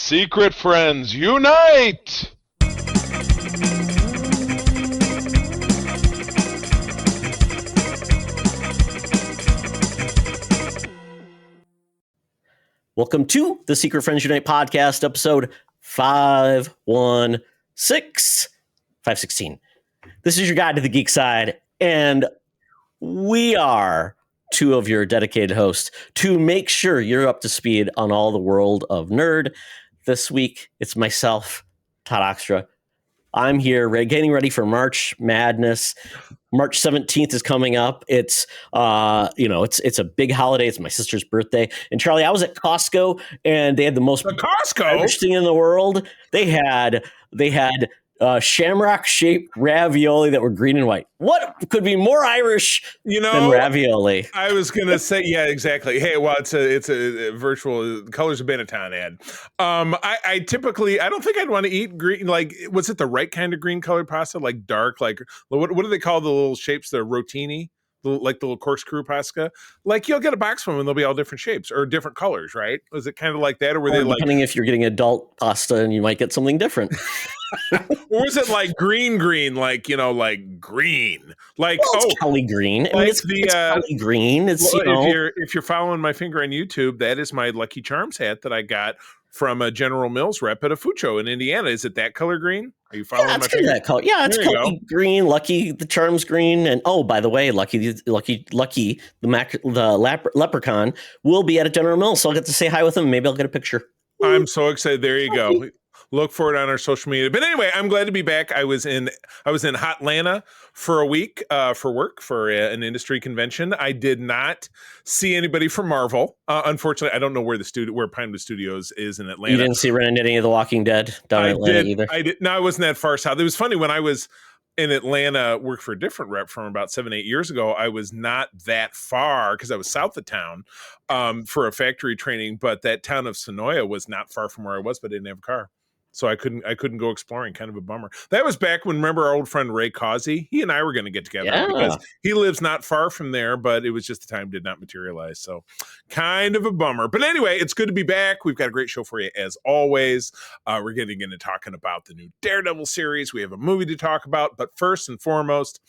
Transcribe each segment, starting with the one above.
Secret friends, unite! Welcome to the Secret Friends Unite podcast, episode 516. This is your guide to the geek side, and we are two of your dedicated hosts to make sure you're up to speed on all the world of nerd. This week, it's myself, Todd Oxtra. I'm here getting ready for March Madness. March 17th is coming up. It's it's a big holiday. It's my sister's birthday. And Charlie, I was at Costco and they had the most Irish thing in the world. They had shamrock-shaped ravioli that were green and white. What could be more Irish than ravioli? I was gonna say, yeah, exactly. Hey, well, it's a virtual Colors of Benetton ad. I typically, I don't think I'd want to eat green. Like, was it the right kind of green colored pasta? Like dark, like what do they call the little shapes? The rotini. Like the little corkscrew pasta, like you'll get a box from them and they'll be all different shapes or different colors, right? Was it kind of like that, or were they depending if you're getting adult pasta and you might get something different? Or was it like green, like like green, like it's Kelly green? I mean, it's Kelly green. It's if you're following my finger on YouTube, that is my Lucky Charms hat that I got from a General Mills rep at a food show in Indiana. Is it that color green? Are you following my finger? That color. Yeah, it's Kelly green, Lucky the Charms green, and oh, by the way, Lucky the leprechaun will be at a General Mills, so I'll get to say hi with him. Maybe I'll get a picture. I'm so excited. There you go. Look for it on our social media. But anyway, I'm glad to be back. I was in Hotlanta for a week for work for an industry convention. I did not see anybody from Marvel. Unfortunately, I don't know where Pinewood Studios is in Atlanta. You didn't see any of The Walking Dead down in Atlanta either? I did. No, I wasn't that far south. It was funny when I was in Atlanta, worked for a different rep from about 7-8 years ago. I was not that far because I was south of town for a factory training, but that town of Sonoya was not far from where I was, but I didn't have a car. So I couldn't go exploring. Kind of a bummer. That was back when, remember our old friend Ray Causey? He and I were going to get together because he lives not far from there, but it was just the time did not materialize. So kind of a bummer. But anyway, it's good to be back. We've got a great show for you as always. We're getting into talking about the new Daredevil series. We have a movie to talk about. But first and foremost,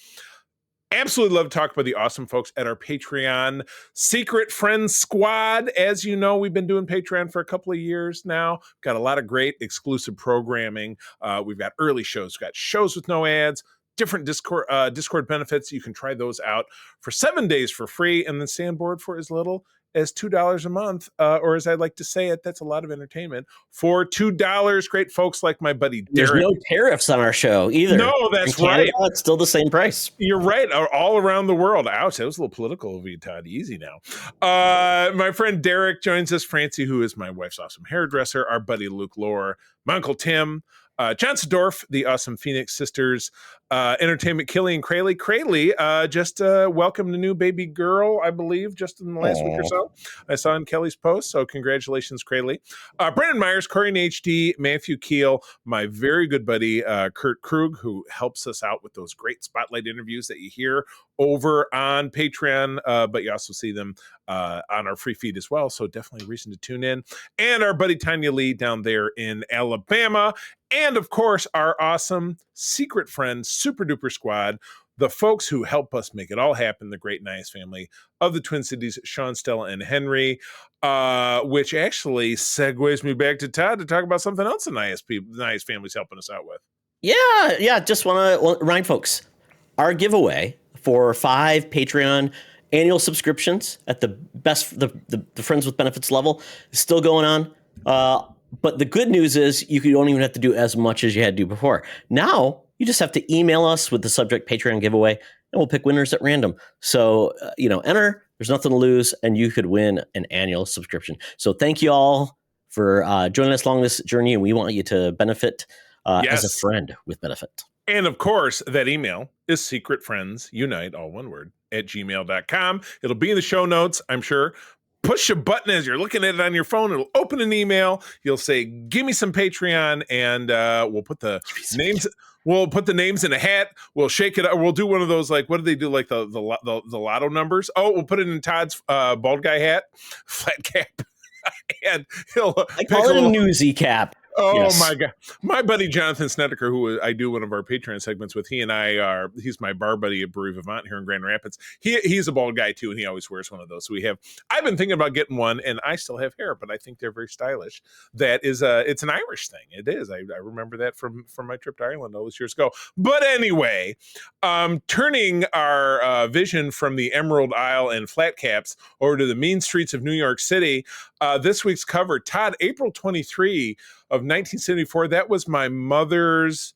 absolutely love to talk about the awesome folks at our Patreon Secret Friends Squad. As you know, we've been doing Patreon for a couple of years now. Got a lot of great exclusive programming. We've got early shows, we've got shows with no ads, different Discord benefits. You can try those out for 7 days for free and then stay on board for as little as $2 a month, or as I like to say it, that's a lot of entertainment for $2. Great folks like my buddy Derek. There's no tariffs on our show either. No, that's right. It's still the same price. You're right. All around the world. Ouch, that was a little political of you, Todd. Easy now. My friend Derek joins us. Francie, who is my wife's awesome hairdresser. Our buddy Luke Lohr. My Uncle Tim. John Sedorf, the awesome Phoenix Sisters, Entertainment, Killy and Crayley. Crayley just welcomed a new baby girl, I believe, just in the last week or so. I saw in Kelly's post, so congratulations, Crayley. Brandon Myers, Corey HD, Matthew Keel, my very good buddy, Kurt Krug, who helps us out with those great spotlight interviews that you hear over on Patreon, but you also see them on our free feed as well, so definitely a reason to tune in. And our buddy Tanya Lee down there in Alabama. And of course, our awesome secret friend, Super Duper Squad, the folks who help us make it all happen, the great Nias family of the Twin Cities, Sean, Stella, and Henry, which actually segues me back to Todd to talk about something else the Nias family's helping us out with. Yeah. Just want to remind folks, our giveaway for 5 Patreon annual subscriptions at the best, the Friends with Benefits level is still going on. But the good news is you don't even have to do as much as you had to do before. Now you just have to email us with the subject Patreon giveaway, and we'll pick winners at random. So, enter. There's nothing to lose, and you could win an annual subscription. So thank you all for joining us along this journey, and we want you to benefit as a friend with benefit. And of course, that email is secretfriendsunite, all one word, @gmail.com. It'll be in the show notes, I'm sure. Push a button as you're looking at it on your phone. It'll open an email. You'll say, "Give me some Patreon," and we'll put the names. We'll put the names in a hat. We'll shake it up. We'll do one of those, like, what do they do? Like the lotto numbers. Oh, we'll put it in Todd's bald guy hat, flat cap. And he'll I pick call it a little- newsy cap. Oh Yes. my God. My buddy Jonathan Snedeker, who I do one of our Patreon segments with, he's my bar buddy at Brewery Vivant here in Grand Rapids. He's a bald guy too, and he always wears one of those. So I've been thinking about getting one, and I still have hair, but I think they're very stylish. That is it's an Irish thing. It is. I remember that from my trip to Ireland all those years ago. But anyway, turning our vision from the Emerald Isle and flat caps over to the mean streets of New York City, this week's cover, Todd, April 23 of 1974. That was my mother's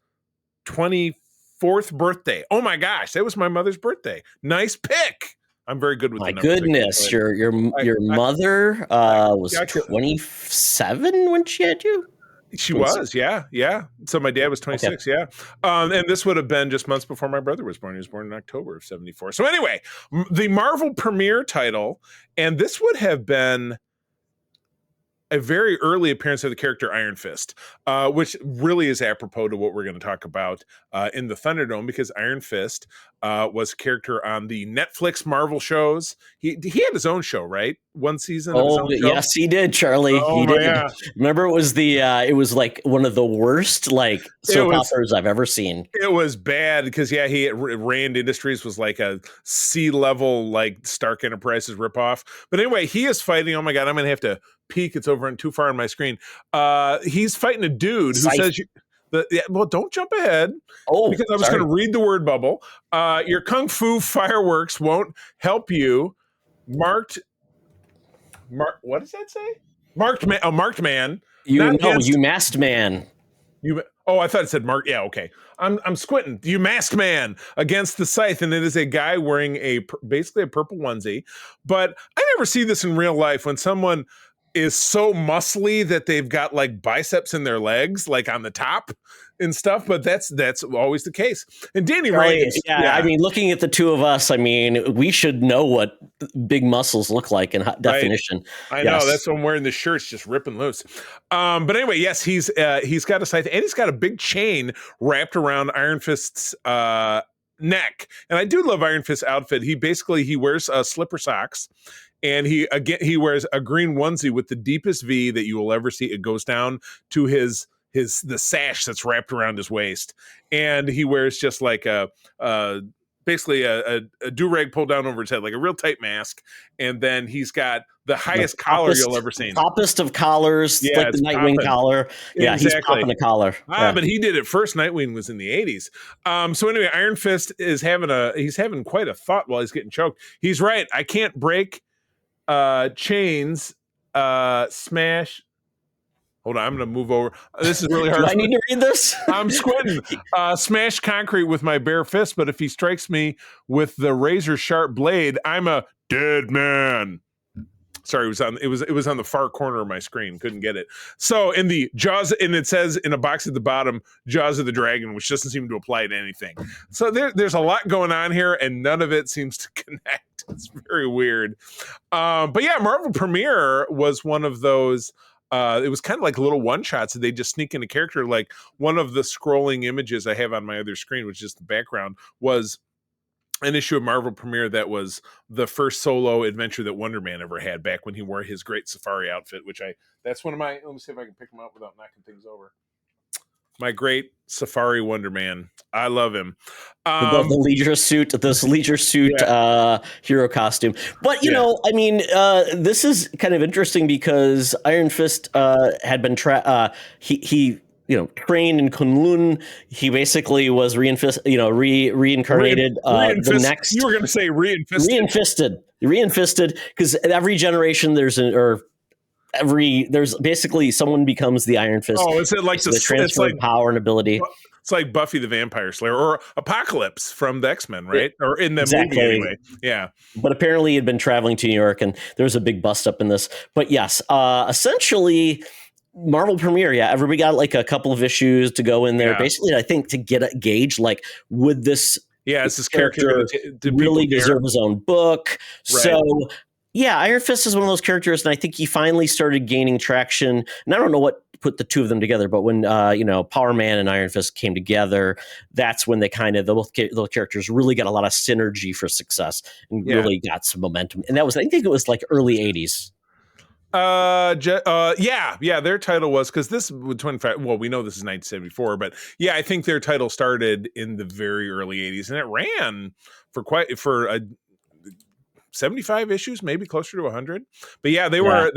24th birthday. Oh my gosh, that was my mother's birthday. Nice pick. I'm very good with My the numbers. goodness, your mother was 27 when she had you? She was, yeah. So my dad was 26, yeah. And this would have been just months before my brother was born. He was born in October of 74. So anyway, the Marvel premiere title, and this would have been a very early appearance of the character Iron Fist, which really is apropos to what we're going to talk about in the Thunderdome, because Iron Fist was a character on the Netflix Marvel shows. He had his own show, right? One season of his own show? Yes, he did, Charlie. He did. Yeah. Remember, it was it was like one of the worst soap operas I've ever seen. It was bad because Rand Industries was like a C-level like Stark Enterprises ripoff. But anyway, he is fighting. Oh my God, I'm going to have to peek. It's over and too far on my screen. He's fighting a dude who says well, don't jump ahead. Because I was going to read the word bubble. Your kung fu fireworks won't help you. What does that say? Marked man. You masked man. I thought it said Mark. Yeah, okay. I'm squinting. You masked man against the scythe, and it is a guy wearing basically a purple onesie. But I never see this in real life when someone is so muscly that they've got like biceps in their legs, like on the top and stuff. But that's always the case. And Danny Rand, I mean, looking at the two of us, I mean, we should know what big muscles look like in definition. I know, that's why I'm wearing the shirts just ripping loose. But anyway, yes, he's got a scythe, and he's got a big chain wrapped around Iron Fist's neck. And I do love Iron Fist's outfit. He wears slipper socks. And he wears a green onesie with the deepest V that you will ever see. It goes down to the sash that's wrapped around his waist, and he wears just like basically a do-rag pulled down over his head, like a real tight mask. And then he's got the highest collar you'll ever seen. Toppest of collars, like the Nightwing collar. Yeah, exactly. He's popping a collar. But he did it first. Nightwing was in the 80s. So anyway, Iron Fist is having quite a thought while he's getting choked. He's right. I can't break chains, smash. Hold on, I'm going to move over. This is really hard. Do I need to read this? I'm squinting. Smash concrete with my bare fist, but if he strikes me with the razor sharp blade, I'm a dead man. Sorry, it was on the far corner of my screen. Couldn't get it. So in the Jaws, and it says in a box at the bottom, Jaws of the Dragon, which doesn't seem to apply to anything. So there's a lot going on here, and none of it seems to connect. It's very weird. But yeah, Marvel Premiere was one of those. It was kind of like little one-shots. They just sneak in a character. Like one of the scrolling images I have on my other screen, which is the background, was an issue of Marvel Premiere that was the first solo adventure that Wonder Man ever had back when he wore his great safari outfit, that's one of my, let me see if I can pick him up without knocking things over. My great safari Wonder Man. I love him. The leisure suit, hero costume. But, you know, I mean, this is kind of interesting because Iron Fist had been, he trained in Kunlun. He basically was reincarnated. The next, you were going to say reinfisted, because every generation there's basically someone becomes the Iron Fist. Oh, is it like the transfer of power and ability? It's like Buffy the Vampire Slayer or Apocalypse from the X-Men, right? Or in the movie anyway. Yeah. But apparently he'd been traveling to New York, and there was a big bust up in this. But yes, essentially Marvel Premiere, everybody got like a couple of issues to go in there. Basically, I think to get a gauge, like, would this character really deserve his own book? Right. So yeah, Iron Fist is one of those characters, and I think he finally started gaining traction. And I don't know what put the two of them together, but when Power Man and Iron Fist came together, that's when they those characters really got a lot of synergy for success and really got some momentum. And that was, I think it was like early 80s. Yeah. Their title was, because this was 25. Well, we know this is 1974, but yeah, I think their title started in the very early 80s, and it ran for a 75 issues, maybe closer to 100. But yeah, they were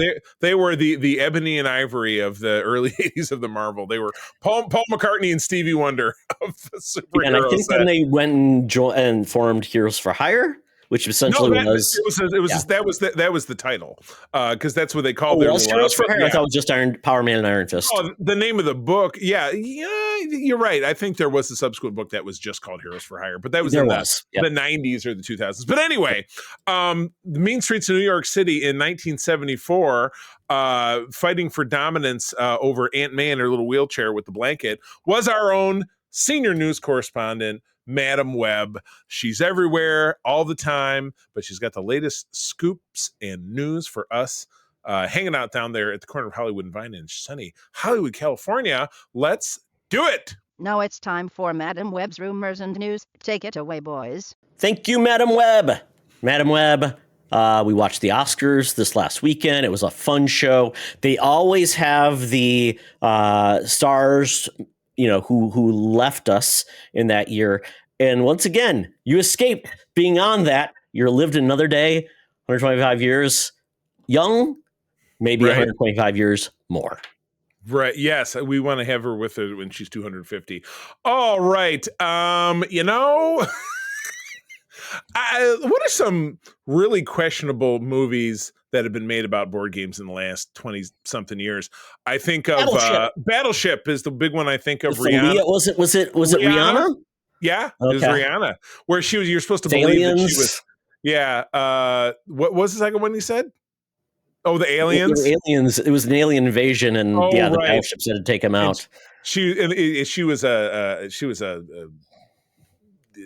the ebony and ivory of the early 80s of the Marvel. They were Paul McCartney and Stevie Wonder of the superhero And I think set. then they went and formed Heroes for Hire, which essentially that was the title, because that's what they called their was Heroes for Hire. Yeah. I thought it was just Power Man and Iron Fist. Oh, the name of the book. Yeah, you're right. I think there was a subsequent book that was just called Heroes for Hire, but that was the 90s or the 2000s. But anyway, the mean streets of New York City in 1974, fighting for dominance over Aunt May in her little wheelchair with the blanket, was our own senior news correspondent, Madam Webb. She's everywhere all the time, but she's got the latest scoops and news for us, hanging out down there at the corner of Hollywood and Vine in sunny Hollywood, California. Let's do it. Now it's time for Madam Webb's rumors and news. Take it away, boys. Thank you, Madam Webb. Madam Webb, we watched the Oscars this last weekend. It was a fun show. They always have the stars, who left us in that year. And once again, you escaped being on that. You lived another day, 125 years young, maybe 125 years more. Right. Yes. We want to have her with her when she's 250. All right. What are some really questionable movies that have been made about board games in the last 20 something years? I think of Battleship is the big one. I think of Rihanna. Was it Rihanna? Yeah, okay. It was Rihanna, where you're supposed to believe that she was. Yeah. What was the second one you said? Oh, the aliens. Aliens. It was an alien invasion, and the battleships had to take them out. She was a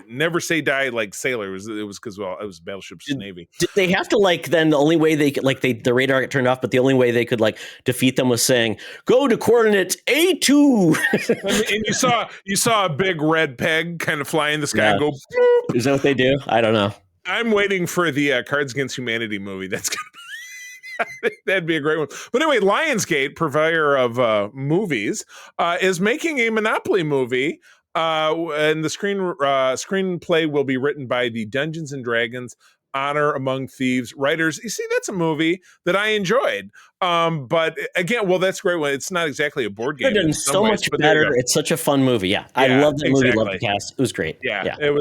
never say die like sailor. It was because it was Battleship's Navy. Did they have to then the only way they could the radar got turned off, but the only way they could defeat them was saying go to coordinate A2. and you saw a big red peg kind of fly in the sky and go. Boop. Is that what they do? I don't know. I'm waiting for the Cards Against Humanity movie. That's gonna be. That'd be a great one. But anyway, Lionsgate, provider of movies, is making a Monopoly movie. And the screenplay will be written by the Dungeons and Dragons Honor Among Thieves writers. You see, that's a movie that I enjoyed. But again, that's great. It's not exactly a board game. It's so much better. It's such a fun movie. Yeah, I love that movie. Love the cast. It was great. Yeah. That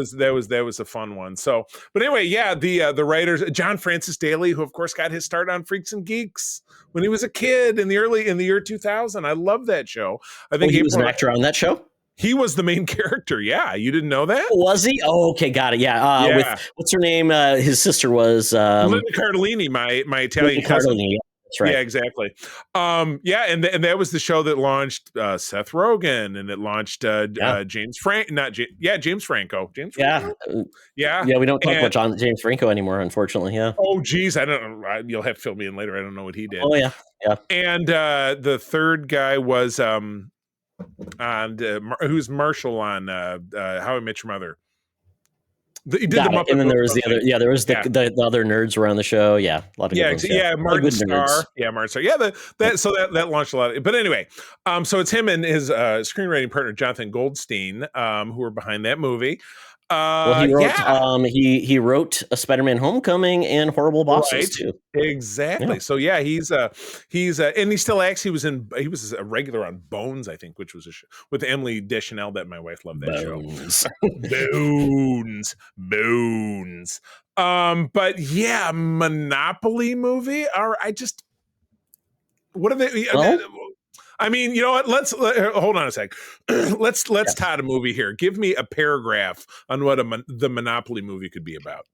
was a fun one. So, but anyway, the writers, John Francis Daley, who of course got his start on Freaks and Geeks when he was a kid in the year 2000. I love that show. I think he was an actor on that show. He was the main character. Yeah. You didn't know that? Was he? Oh, okay. Got it. Yeah. With, what's her name? His sister was Linda Cardellini, my Italian cousin. Cardellini. That's right. Yeah, exactly. And that was the show that launched Seth Rogen, and it launched James Franco. James Franco. Yeah. We don't talk much on James Franco anymore, unfortunately. Yeah. Oh, geez. I don't know. You'll have to fill me in later. I don't know what he did. Oh, yeah. Yeah. And the third guy was who's Marshall on How I Met Your Mother. He did the Muppet, and then there was the other. Yeah, there was the other nerds around the show. Yeah, a lot of good ones, Martin Starr. Yeah, Martin Starr. Yeah, that launched a lot. But anyway, so it's him and his screenwriting partner Jonathan Goldstein, who are behind that movie. He wrote a Spider-Man: Homecoming and Horrible Bosses too. Exactly. Yeah. So yeah, he's and he still acts. He was a regular on Bones, I think, which was a show with Emily Deschanel that my wife loved that show. Bones. But yeah, Monopoly movie. What are they? I mean, you know what? Let's hold on a sec. Let's tot a movie here. Give me a paragraph on what the Monopoly movie could be about.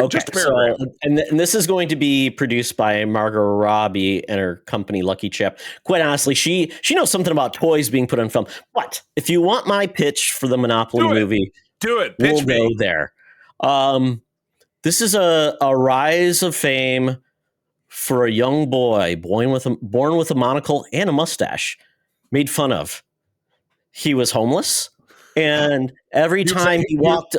Just a paragraph. So, and this is going to be produced by Margot Robbie and her company Lucky Chap. Quite honestly, she knows something about toys being put on film. But if you want my pitch for the Monopoly movie, do it. Pitch we'll go there. This is a rise of fame for a young boy born with a monocle and a mustache, made fun of. He was homeless, and every time he walked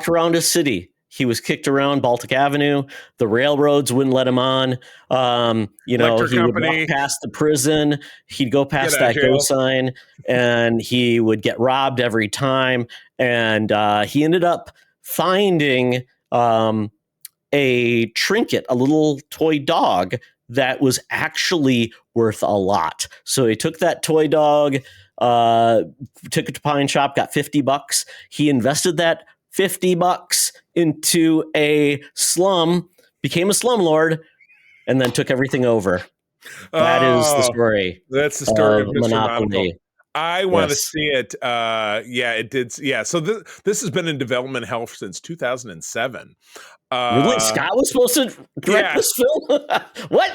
around his city, He was kicked around Baltic Avenue. The railroads wouldn't let him on. Electric He would company. walk past the prison. He'd go past Get out of that go jail. sign, and he would get robbed every time. And he ended up finding a trinket, a little toy dog that was actually worth a lot. So he took that toy dog, took it to Pine Shop, got $50. He invested that $50 into a slum, became a slumlord, and then took everything over. That is the story. That's the story of Mr. Monopoly. Monopoly. I want to Yes. see it. It did. Yeah. So this has been in development hell since 2007. Ridley Scott was supposed to direct this film? What?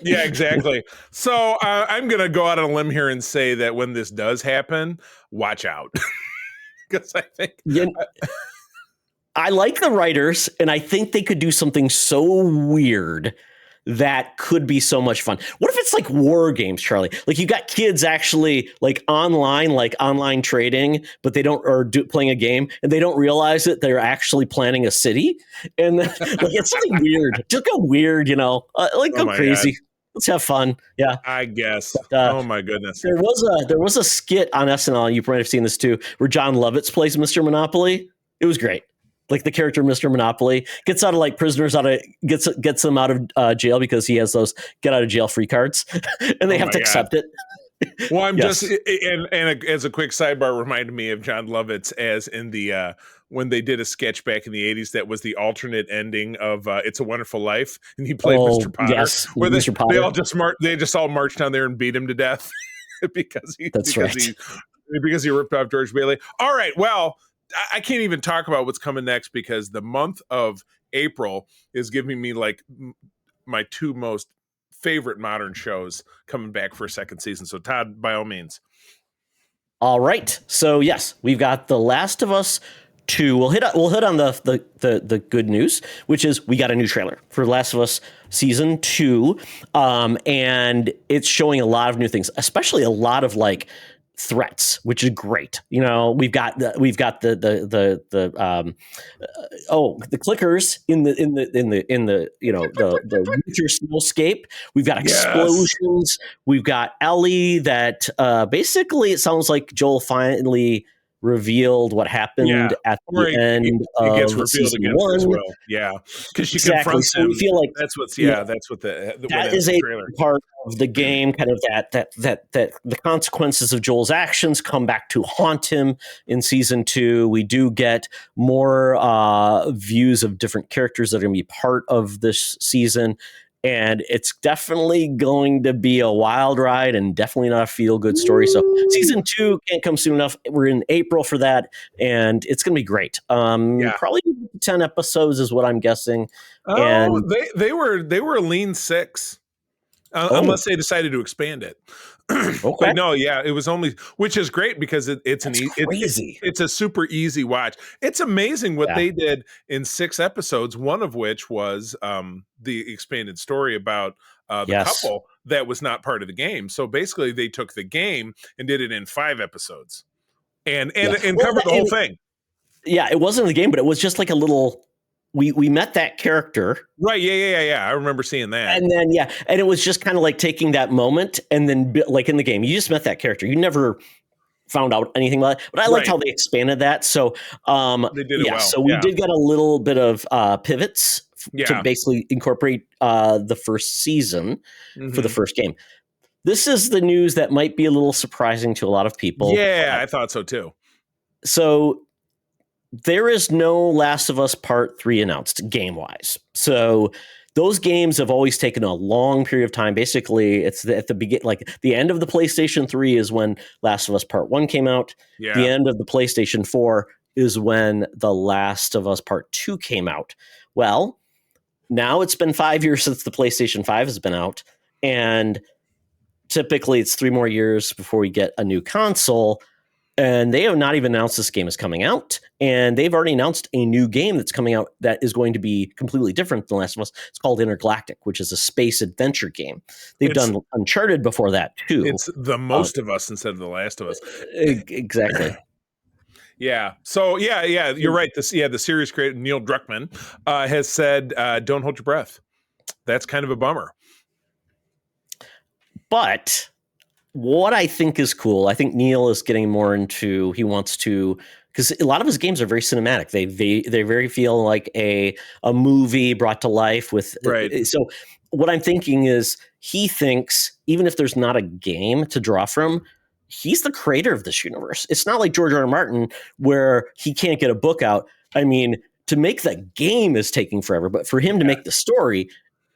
Yeah, exactly. So I'm going to go out on a limb here and say that when this does happen, watch out. Because I think... I like the writers, and I think they could do something so weird that could be so much fun. What if it's like war games, Charlie? Like you got kids actually like online trading, but they don't, or playing a game, and they don't realize that they're actually planning a city. And then, like it's something weird. Just go weird, go crazy. God. Let's have fun. Yeah, I guess. Oh my goodness. There was a skit on SNL. You might have seen this too, where John Lovitz plays Mr. Monopoly. It was great. Like the character Mr. Monopoly gets out of like prisoners gets them out of jail because he has those get out of jail free cards, and they have to accept it. Well, I'm just as a quick sidebar, reminded me of John Lovitz as in the when they did a sketch back in the 80s that was the alternate ending of It's a Wonderful Life, and he played Mr. Potter. Yes, where Mr. Potter. They just all marched down there and beat him to death because he ripped off George Bailey. All right, well. I can't even talk about what's coming next because the month of April is giving me like my two most favorite modern shows coming back for a second season. So Todd, by all means. All right. So yes, we've got The Last of Us 2. We'll hit on the good news, which is we got a new trailer for Last of Us season 2. And it's showing a lot of new things, especially a lot of like threats, which is great. We've got the clickers in the winter snowscape. We've got explosions. We've got Ellie that basically it sounds like Joel finally revealed what happened at the end of season 1 as well. Yeah, because she confronts him. So we feel like that's what that is a part of the game. Kind of that the consequences of Joel's actions come back to haunt him in season 2. We do get more views of different characters that are going to be part of this season. And it's definitely going to be a wild ride and definitely not a feel-good story. So season 2 can't come soon enough. We're in April for that, and it's going to be great. Probably 10 episodes is what I'm guessing. And they were a lean 6. Unless they decided to expand it. Okay. No, it was only, which is great because it's a super easy watch. It's amazing what they did in 6 episodes, one of which was the expanded story about the couple that was not part of the game. So basically they took the game and did it in 5 episodes and covered the whole thing. Yeah, it wasn't the game, but it was just like a little... We met that character. Right. Yeah. I remember seeing that. And then, and it was just kind of like taking that moment and then like in the game, you just met that character. You never found out anything about it, but I liked how they expanded that. So, they did it well. So we did get a little bit of pivots to basically incorporate the first season for the first game. This is the news that might be a little surprising to a lot of people. Yeah, I thought so too. So, there is no Last of Us Part 3 announced game-wise. So those games have always taken a long period of time. Basically, it's at the beginning, like the end of the PlayStation 3 is when Last of Us Part 1 came out. Yeah. The end of the PlayStation 4 is when The Last of Us Part 2 came out. Well, now it's been 5 years since the PlayStation 5 has been out. And typically it's 3 more years before we get a new console. And they have not even announced this game is coming out. And they've already announced a new game that's coming out that is going to be completely different than Last of Us. It's called Intergalactic, which is a space adventure game. They've done Uncharted before that, too. It's The Most of Us instead of The Last of Us. Exactly. Yeah. So yeah, you're right. The series creator Neil Druckmann has said, "Don't hold your breath." That's kind of a bummer. But what I think is cool, I think Neil is getting more into. He wants to, because a lot of his games are very cinematic. They very feel like a movie brought to life with. Right. So what I'm thinking is he thinks even if there's not a game to draw from, he's the creator of this universe. It's not like George R. R. Martin where he can't get a book out. I mean, to make the game is taking forever, but for him to make the story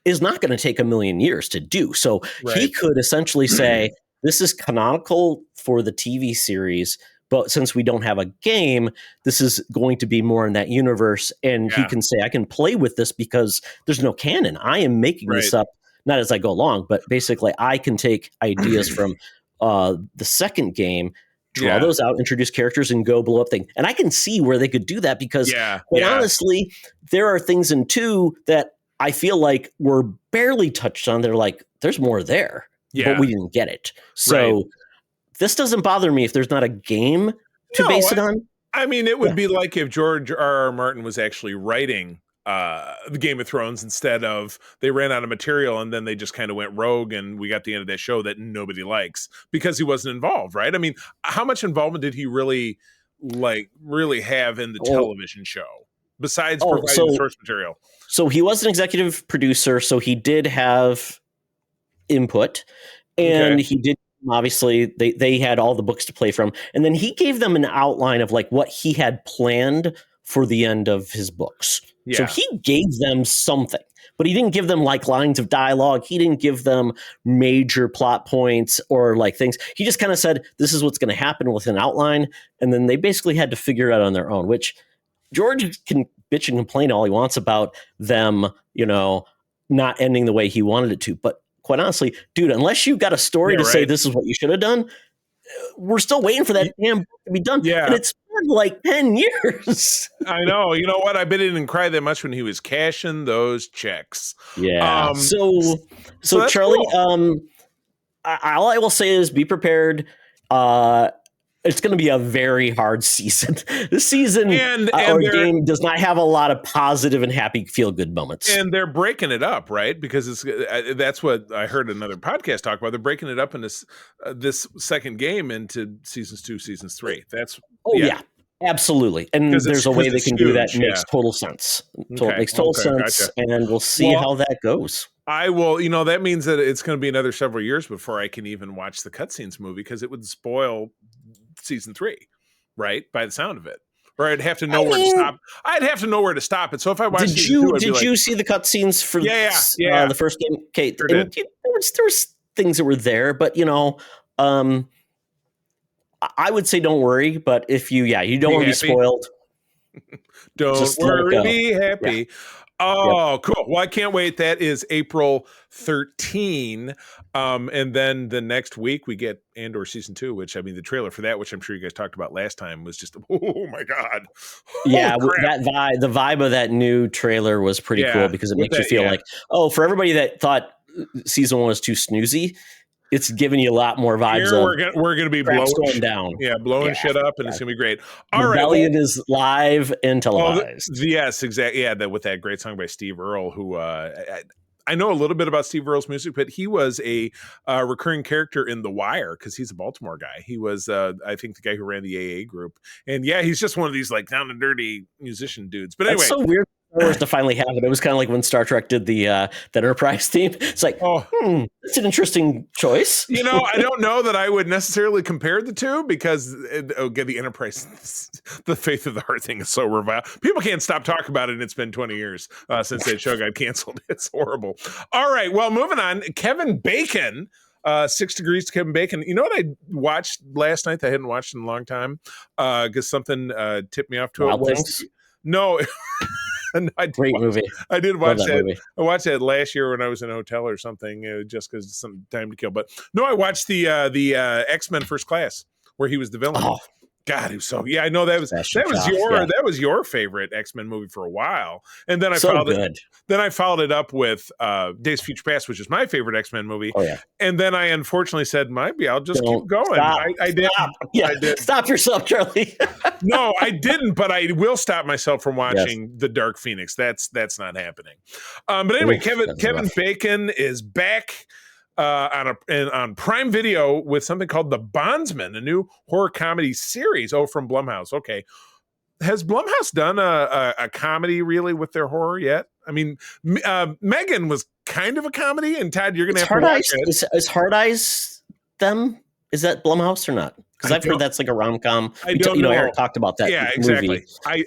is not going to take a million years to do. So he could essentially say, this is canonical for the TV series, but since we don't have a game, this is going to be more in that universe. And he can say, I can play with this because there's no canon. I am making this up, not as I go along, but basically I can take ideas from the second game, draw those out, introduce characters, and go blow up things. And I can see where they could do that because, quite honestly, there are things in 2 that I feel like were barely touched on. They're like, there's more there, but we didn't get it. So this doesn't bother me if there's not a game to base it on. I mean, it would be like if George R. R. Martin was actually writing the Game of Thrones instead of they ran out of material and then they just kind of went rogue and we got the end of that show that nobody likes because he wasn't involved, right? I mean, how much involvement did he really have in the television show besides providing the source material? So he was an executive producer, so he did have input, and he did, obviously, they had all the books to play from, and then he gave them an outline of like what he had planned for the end of his books. So he gave them something, but he didn't give them like lines of dialogue. He didn't give them major plot points or like things. He just kind of said, this is what's going to happen with an outline, and then they basically had to figure it out on their own, which George can bitch and complain all he wants about them, not ending the way he wanted it to. But quite honestly, dude, unless you've got a story to say this is what you should have done, we're still waiting for that damn book to be done. Yeah. And it's been like 10 years. I know. You know what? I bet he didn't cry that much when he was cashing those checks. Yeah. So Charlie, cool. All I will say is be prepared. It's going to be a very hard season. This season or game does not have a lot of positive and happy feel-good moments. And they're breaking it up, right? Because that's what I heard another podcast talk about. They're breaking it up in this second game into seasons 2, seasons 3. That's absolutely. And there's a way they can do that. Makes total sense. It makes total sense, gotcha. And we'll see how that goes. I will, that means that it's going to be another several years before I can even watch the cutscenes movie because it would spoil season 3, right? By the sound of it, or I'd have to know where to stop. I'd have to know where to stop it. So if I watched, did you see the cutscenes for the first game? Okay, sure there was things that were there, but I would say don't worry. But if you don't want to be spoiled, don't worry, be happy. Yeah. Oh, cool. Well, I can't wait. That is April 13. And then the next week we get Andor season 2, which I mean, the trailer for that, which I'm sure you guys talked about last time, was just, oh my God. The vibe of that new trailer was pretty cool because it makes you feel like, for everybody that thought season 1 was too snoozy, it's giving you a lot more vibes. We're going to be blowing down. Yeah, blowing shit up, and it's going to be great. All Rebellion is live and televised. Yes, exactly. Yeah, with that great song by Steve Earle, who I know a little bit about Steve Earle's music, but he was a recurring character in The Wire because he's a Baltimore guy. He was, I think, the guy who ran the AA group. And yeah, he's just one of these like down and dirty musician dudes. But anyway. That's so weird. To finally have it. It was kind of like when Star Trek did the Enterprise theme. It's like, that's an interesting choice. I don't know that I would necessarily compare the two because the Enterprise, the Faith of the Heart thing is so reviled. People can't stop talking about it, and it's been 20 years since that show got canceled. It's horrible. All right, well, moving on. Kevin Bacon. 6 Degrees to Kevin Bacon. You know what I watched last night that I hadn't watched in a long time? Because something tipped me off to Wild it. Things? No. Great movie. I did watch that. Movie. I watched that last year when I was in a hotel or something, just because it's some time to kill. But no, I watched the X-Men First Class where he was the villain. God, he was so I know that was your favorite X-Men movie for a while, and then I followed it up with Days of Future Past, which is my favorite X-Men movie. Oh yeah, and then I unfortunately said maybe I'll just keep going. I did. Yeah, I did. Stop yourself, Charlie. No, I didn't, but I will stop myself from watching The Dark Phoenix. That's not happening. But anyway, Kevin Bacon is back on Prime Video with something called The Bondsman, a new horror comedy series. Oh, from Blumhouse. Okay. Has Blumhouse done a comedy really with their horror yet? I mean, Megan was kind of a comedy, and Todd, you're going to have to watch it. Is Hard Eyes them? Is that Blumhouse or not? Because I've heard that's like a rom-com. I don't know. Eric talked about that exactly. movie. I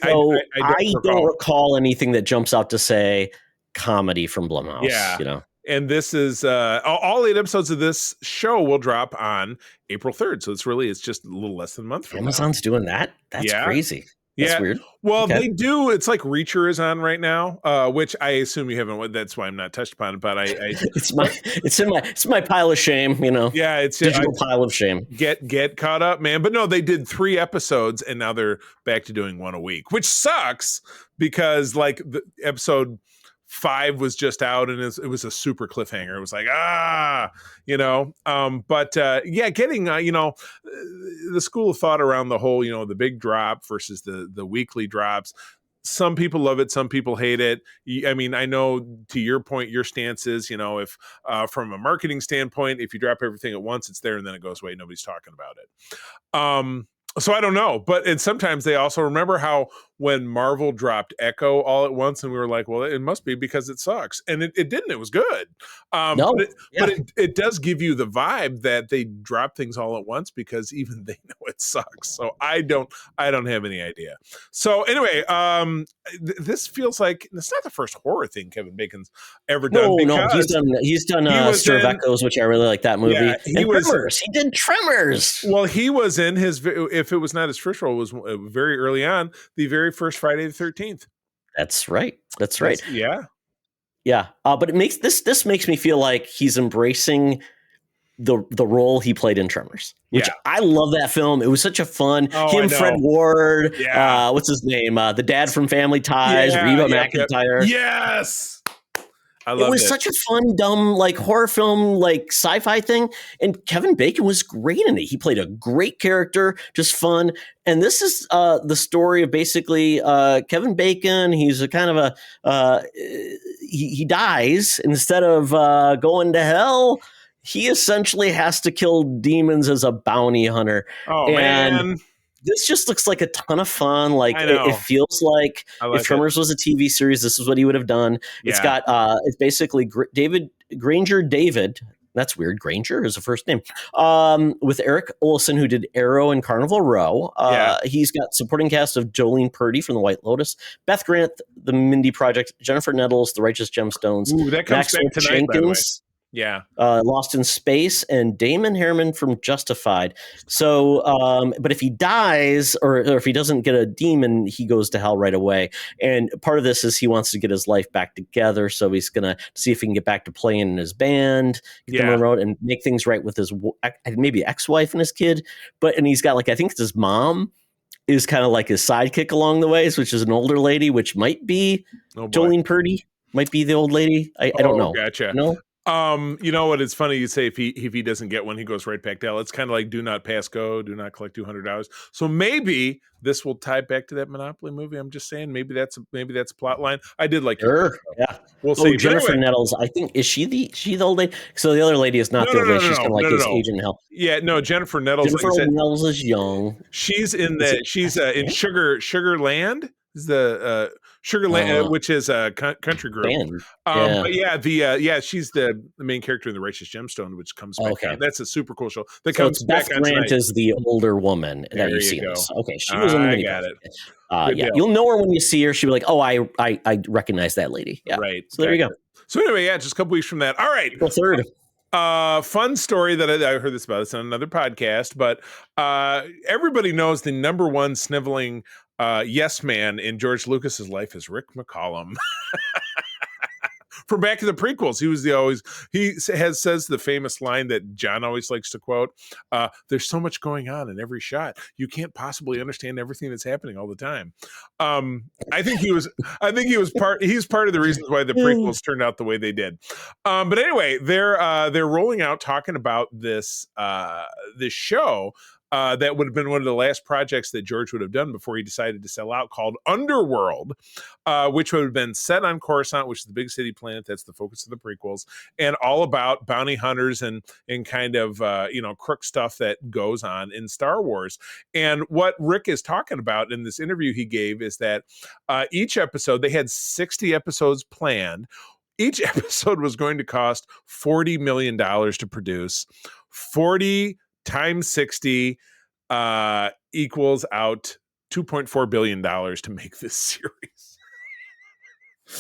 don't recall anything that jumps out to say comedy from Blumhouse. Yeah. And this is all 8 episodes of this show will drop on April 3rd. So it's just a little less than a month from Amazon's doing that? That's crazy. That's weird. Well, they do. It's like Reacher is on right now, which I assume you haven't. That's why I'm not touched upon it. But it's in my pile of shame. Yeah, it's digital pile of shame. Get caught up, man. But no, they did 3 episodes, and now they're back to doing 1 a week, which sucks because like the episode 5 was just out, and it was a super cliffhanger. It was like getting the school of thought around the whole the big drop versus the weekly drops. Some people love it, some people hate it. I mean, I know to your point, your stance is if from a marketing standpoint, if you drop everything at once, it's there and then it goes away. Nobody's talking about it. So I don't know, but sometimes they also remember how when Marvel dropped Echo all at once, and we were like, well, it must be because it sucks, and it didn't. It was good. But it does give you the vibe that they drop things all at once because even they know it sucks. So I don't have any idea. So anyway, this feels like it's not the first horror thing Kevin Bacon's ever done. No, he's done Stir of Echoes, which I really like that movie. Yeah, Tremors. He did Tremors. Well, he was in his. If it was not his first role, it was very early on, the very first Friday the 13th. That's right. Yeah. But it makes this makes me feel like he's embracing the role he played in Tremors, which I love that film. It was such a fun Fred Ward. Yeah. What's his name? The dad from Family Ties, Reba McEntire. Yes. It was such a fun, dumb, like horror film, like sci-fi thing. And Kevin Bacon was great in it. He played a great character, just fun. And this is the story of basically Kevin Bacon. He's a kind of he dies. Instead of going to hell, he essentially has to kill demons as a bounty hunter. Oh, man. This just looks like a ton of fun. Like it feels like if Tremors was a TV series, this is what he would have done. Yeah. It's got it's basically David. That's weird. Granger is the first name. With Eric Olson, who did Arrow and Carnival Row. He's got supporting cast of Jolene Purdy from The White Lotus, Beth Grant, The Mindy Project, Jennifer Nettles, The Righteous Gemstones, ooh, that comes back tonight, by the way. Yeah. Lost in Space, and Damon Herman from Justified. So, but if he dies or if he doesn't get a demon, he goes to hell right away. And part of this is he wants to get his life back together. So he's going to see if he can get back to playing in his band, get them on the road and make things right with his maybe ex-wife and his kid. And he's got I think it's his mom is kind of like his sidekick along the ways, which is an older lady, which might be Jolene Purdy, might be the old lady. I don't know. Gotcha. No. You know what? It's funny you say if he doesn't get one, he goes right back to hell. It's kind of like do not pass go, do not collect $200. So maybe this will tie back to that Monopoly movie. I'm just saying maybe that's a plot line. I did like sure. Yeah. We'll see. Jennifer Nettles, I think is she the old lady? So the other lady is not the old lady. She's kind of like his agent in hell. Yeah, no, Jennifer Nettles. Nettles is young. She's in in Sugarland. Is the Sugarland, which is a country group. But she's the main character in The Righteous Gemstone, which comes back. Okay. That's a super cool show. That comes back. Beth Grant is the older woman that you see. Okay, she was in the mini. I got it. You'll know her when you see her. She'll be like, "Oh, I recognize that lady." Yeah. Right. So there you go. So anyway, just a couple weeks from that. All right. April 3rd. Fun story that I heard this about. It's on another podcast, but everybody knows the number one sniveling yes man in George Lucas's life is Rick McCallum. from back in the prequels. He was says the famous line that John always likes to quote. There's so much going on in every shot. You can't possibly understand everything that's happening all the time. I think he's part of the reasons why the prequels turned out the way they did. But anyway, they're rolling out talking about this show. That would have been one of the last projects that George would have done before he decided to sell out, called Underworld, which would have been set on Coruscant, which is the big city planet that's the focus of the prequels, and all about bounty hunters and kind of crook stuff that goes on in Star Wars. And what Rick is talking about in this interview he gave is that each episode, they had 60 episodes planned. Each episode was going to cost $40 million to produce. 40 times 60 equals out $2.4 billion to make this series.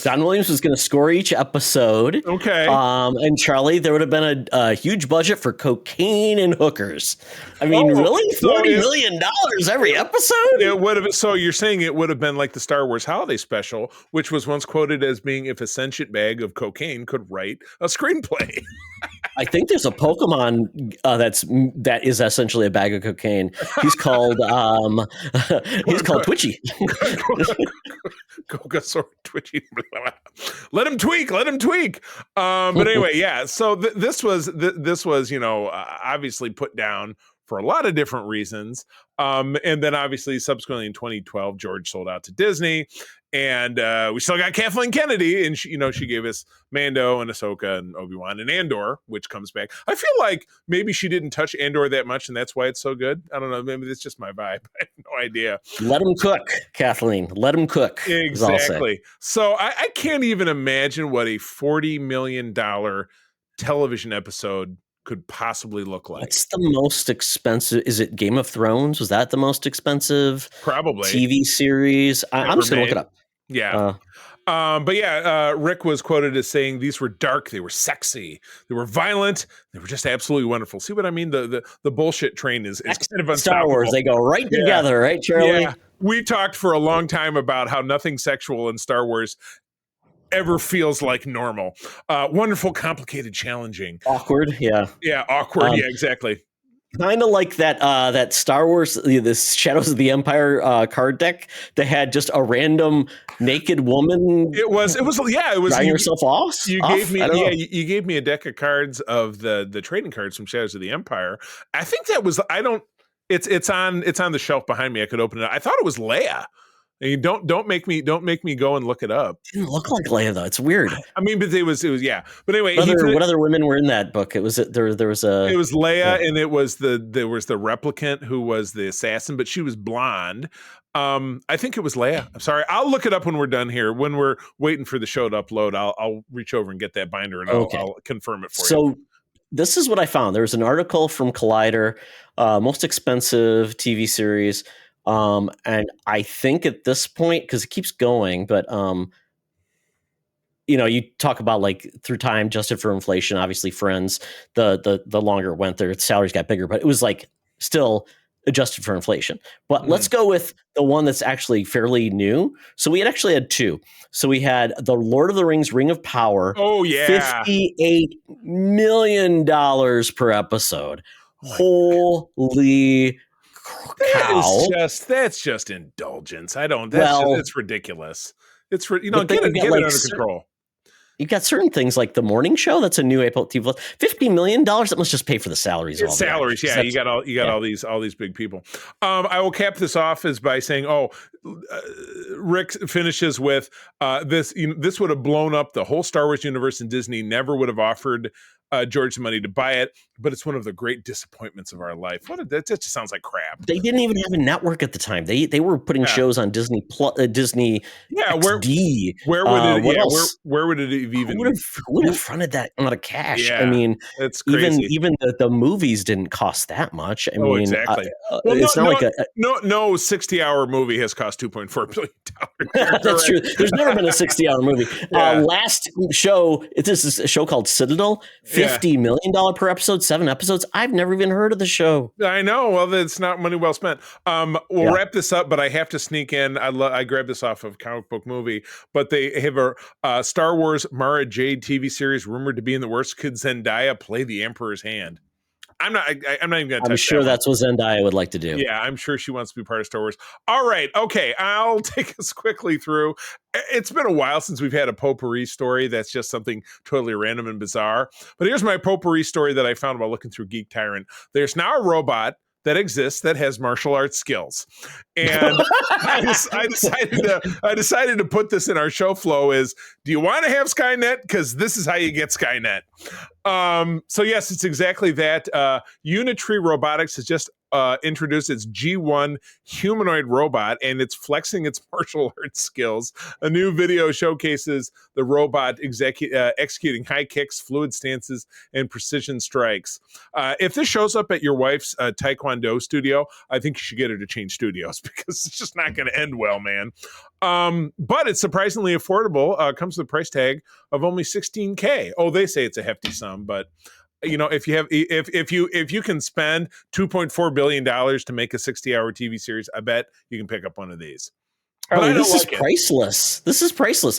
John Williams was going to score each episode. Okay. And Charlie, there would have been a huge budget for cocaine and hookers. I mean, really? $40 million every episode? It would have. So you're saying it would have been like the Star Wars Holiday Special, which was once quoted as being if a sentient bag of cocaine could write a screenplay. I think there's a Pokemon that is essentially a bag of cocaine. He's called Twitchy. Gogasaur Twitchy. Let him tweak. But anyway, yeah. So this was obviously put down for a lot of different reasons. And then obviously subsequently in 2012, George sold out to Disney. And we still got Kathleen Kennedy, and she gave us Mando and Ahsoka and Obi-Wan and Andor, which comes back. I feel like maybe she didn't touch Andor that much, and that's why it's so good. I don't know. Maybe it's just my vibe. I have no idea. Let him cook, Kathleen. Let him cook. Exactly. So I can't even imagine what a $40 million television episode could possibly look like. What's the most expensive? Is it Game of Thrones? Was that the most expensive? Probably. TV series? I'm just going to look it up. Yeah. But yeah, Rick was quoted as saying these were dark, they were sexy, they were violent, they were just absolutely wonderful. See what I mean? The bullshit train is kind of unstoppable. Star Wars, they go right together, right, Charlie? Yeah. We talked for a long time about how nothing sexual in Star Wars ever feels like normal. Wonderful, complicated, challenging. Awkward, yeah. Yeah, awkward, yeah, exactly. Kind of like that Star Wars, this Shadows of the Empire card deck that had just a random naked woman. It was drying herself off. You gave me a deck of cards of the trading cards from Shadows of the Empire. I think that was it's on the shelf behind me. I could open it. I thought it was Leia. And don't make me go and look it up. It didn't look like Leia though. It's weird. I mean, but it was yeah. But anyway, what other women were in that book? It was Leia, and there was the replicant who was the assassin, but she was blonde. I think it was Leia. I'm sorry. I'll look it up when we're done here. When we're waiting for the show to upload, I'll reach over and get that binder and I'll confirm it for you. So this is what I found. There was an article from Collider, most expensive TV series. And I think at this point, because it keeps going, but you talk about like through time, adjusted for inflation. Obviously, Friends, the longer it went, their salaries got bigger, but it was like still adjusted for inflation. But let's go with the one that's actually fairly new. So we actually had two. So we had the Lord of the Rings: Ring of Power. Oh yeah, $58 million per episode. Holy that's just indulgence. It's ridiculous. It's get it under control. You got certain things like the morning show. That's a new Apple TV. $50 million. That must just pay for the salaries. It's salaries. Yeah, you got all these big people. I will cap this off as by saying, Rick finishes with this. This would have blown up the whole Star Wars universe, and Disney never would have offered George the money to buy it, but it's one of the great disappointments of our life. That just sounds like crap. They didn't even have a network at the time. They were putting shows on Disney Disney. Yeah, XD. Where would it? Where would it even? Who would have fronted that amount of cash? Yeah, I mean, it's crazy. Even the movies didn't cost that much. I mean, exactly. It's not like no 60-hour movie has cost $2.4 billion. That's true. There's never been a 60-hour movie. Last show, this is a show called Citadel. $50 million per episode, 7 episodes. I've never even heard of the show. I know. Well, it's not money well spent. We'll wrap this up, but I have to sneak in. I grabbed this off of Comic Book Movie, but they have a Star Wars Mara Jade TV series rumored to be in the works. Could Zendaya play the Emperor's hand? I'm not even going to touch I'm sure that that's what Zendaya would like to do. Yeah, I'm sure she wants to be part of Star Wars. All right. Okay. I'll take us quickly through. It's been a while since we've had a potpourri story that's just something totally random and bizarre. But here's my potpourri story that I found while looking through Geek Tyrant. There's now a robot that exists that has martial arts skills. And I decided to put this in our show flow is, do you want to have Skynet? Because this is how you get Skynet. So yes, it's exactly that. Unitree Robotics has just introduced its G1 humanoid robot, and it's flexing its martial arts skills. A new video showcases the robot executing high kicks, fluid stances, and precision strikes. If this shows up at your wife's Taekwondo studio, I think you should get her to change studios because it's just not going to end well, man. But it's surprisingly affordable. Comes with a price tag of only $16K. Oh, they say it's a hefty sum, but if you can spend $2.4 billion to make a 60-hour TV series, I bet you can pick up one of these. This is priceless. This is priceless.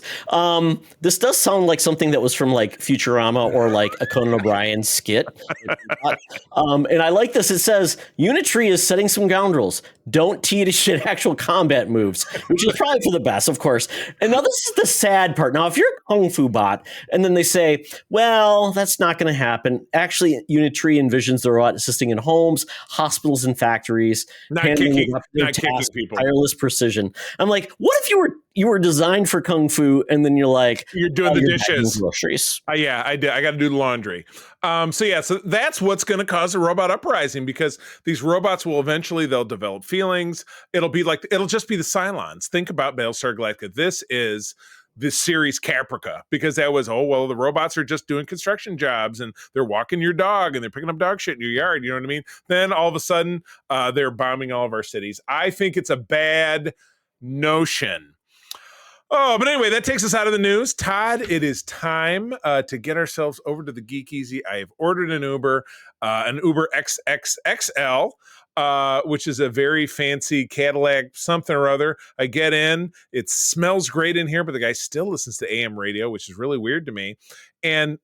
This does sound like something that was from like Futurama or like a Conan O'Brien skit. And I like this. It says Unitree is setting some ground rules. Don't teach in actual combat moves, which is probably for the best, of course. And now this is the sad part. Now, if you're a Kung Fu bot and then they say, well, that's not going to happen. Actually, Unitree envisions the robot assisting in homes, hospitals, and factories. Not kicking people. Tireless precision. I'm like, what if you were designed for Kung Fu and then you're like, you're doing the dishes, groceries? Yeah, I did. I got to do the laundry. So that's what's going to cause a robot uprising, because these robots will eventually, they'll develop feelings. It'll just be the Cylons. Think about Battlestar Galactica. This is the series Caprica, because that was, the robots are just doing construction jobs and they're walking your dog and they're picking up dog shit in your yard. You know what I mean? Then all of a sudden, they're bombing all of our cities. I think it's a bad notion. Oh, but anyway, that takes us out of the news. Todd, it is time to get ourselves over to the Geek Easy. I have ordered an Uber XXXL, which is a very fancy Cadillac something or other. I get in, it smells great in here, but the guy still listens to AM radio, which is really weird to me. And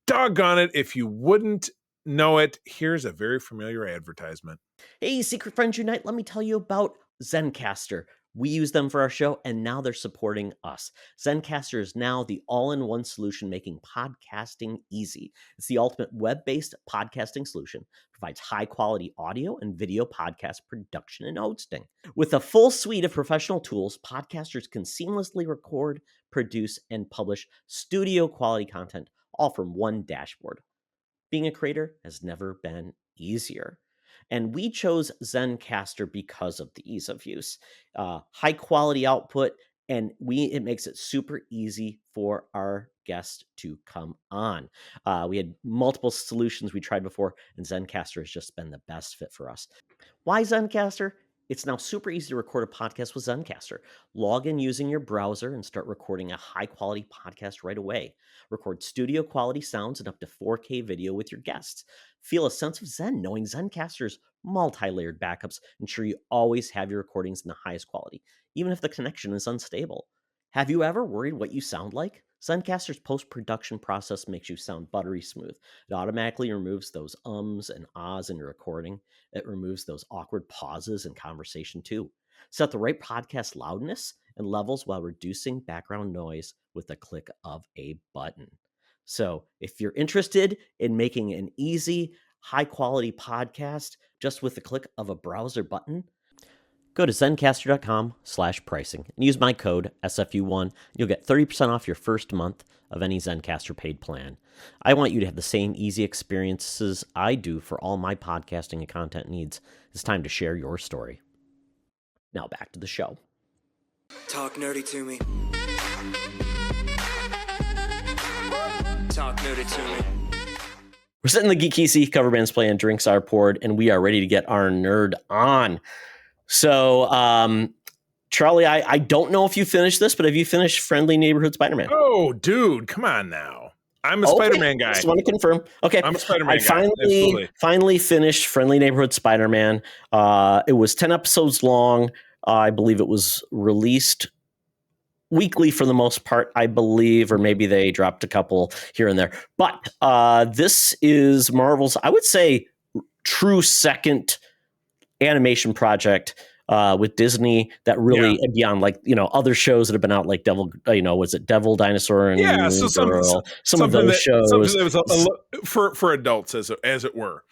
doggone it, if you wouldn't know it, here's a very familiar advertisement. Hey, Secret Friends Unite, let me tell you about Zencastr. We use them for our show, and now they're supporting us. Zencastr is now the all-in-one solution making podcasting easy. It's the ultimate web-based podcasting solution. Provides high-quality audio and video podcast production and hosting. With a full suite of professional tools, podcasters can seamlessly record, produce, and publish studio-quality content, all from one dashboard. Being a creator has never been easier. And we chose Zencastr because of the ease of use, high quality output, and it makes it super easy for our guests to come on. We had multiple solutions we tried before, and Zencastr has just been the best fit for us. Why Zencastr? It's now super easy to record a podcast with Zencastr. Log in using your browser and start recording a high-quality podcast right away. Record studio-quality sounds and up to 4K video with your guests. Feel a sense of zen knowing Zencastr's multi-layered backups ensure you always have your recordings in the highest quality, even if the connection is unstable. Have you ever worried what you sound like? Zencastr's post-production process makes you sound buttery smooth. It automatically removes those ums and ahs in your recording. It removes those awkward pauses in conversation too. Set the right podcast loudness and levels while reducing background noise with a click of a button. So if you're interested in making an easy, high-quality podcast just with the click of a browser button, go to zencastr.com/pricing and use my code SFU1. You'll get 30% off your first month of any Zencastr paid plan. I want you to have the same easy experiences I do for all my podcasting and content needs. It's time to share your story. Now back to the show. Talk nerdy to me. Talk nerdy to me. We're sitting in the Geek Easy, cover bands playing, drinks are poured, and we are ready to get our nerd on. So, Charlie, I don't know if you finished this, but have you finished Friendly Neighborhood Spider-Man? Oh, dude, come on now. I'm a Okay, Spider-Man guy. just want to confirm. Okay, I'm a Spider-Man I guy. Absolutely. finally finished Friendly Neighborhood Spider-Man. It was 10 episodes long. I believe it was released weekly for the most part, I believe, or maybe they dropped a couple here and there. But this is Marvel's, I would say, true second animation project with Disney that really beyond like other shows that have been out like Devil, was it Devil, Dinosaur, and So Girl? Some of something those shows that was for adults, as it were.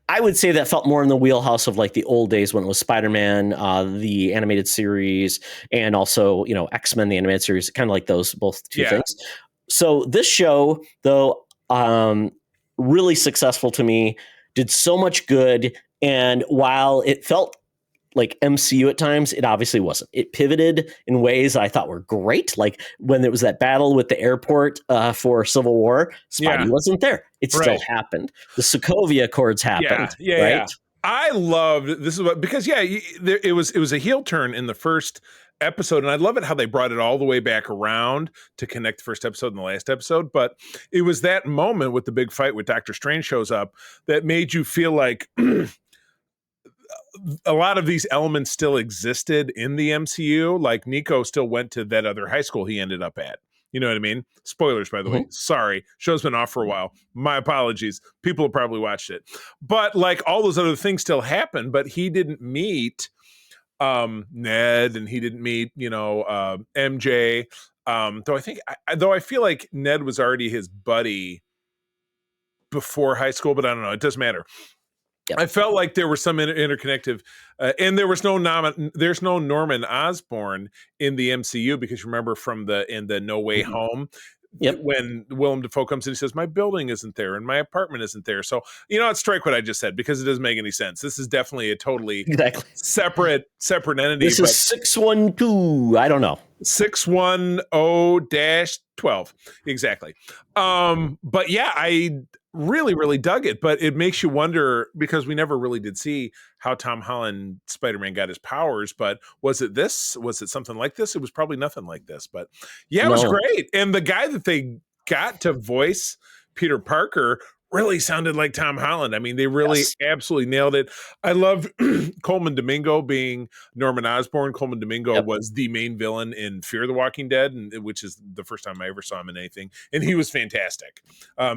I would say that felt more in the wheelhouse of like the old days when it was Spider-Man, the animated series, and also, X-Men, the animated series, kind of like those, both two things. So this show, though, really successful to me, did so much good. And while it felt like MCU at times, it obviously wasn't. It pivoted in ways I thought were great. Like when there was that battle with the airport for Civil War, Spidey wasn't there. It still happened. The Sokovia Accords happened. Yeah. I loved this because it was a heel turn in the first episode, and I love it how they brought it all the way back around to connect the first episode and the last episode. But it was that moment with the big fight with Doctor Strange shows up that made you feel like a lot of these elements still existed in the MCU. Like Nico still went to that other high school he ended up at. You know what I mean? Spoilers, by the way. Sorry. Show's been off for a while. My apologies. People have probably watched it. But like all those other things still happen, but he didn't meet Ned, and he didn't meet, MJ. Though I feel like Ned was already his buddy before high school, but I don't know. It doesn't matter. Yep. I felt like there was some interconnective, and there's no Norman Osborn in the MCU, because remember in the No Way Home, when Willem Dafoe comes in, he says, "My building isn't there and my apartment isn't there." So strike what I just said, because it doesn't make any sense. This is definitely a totally separate entity. This is 612. I don't know. 610-12 exactly. But yeah, I really, really dug it, but it makes you wonder, because we never really did see how Tom Holland Spider-Man got his powers. But was it something like this? It was probably nothing like this, but it was great. And the guy that they got to voice Peter Parker really sounded like Tom Holland. I mean, they really absolutely nailed it. I loved Coleman Domingo being Norman Osborn. Coleman Domingo was the main villain in Fear the Walking Dead, which is the first time I ever saw him in anything, and he was fantastic.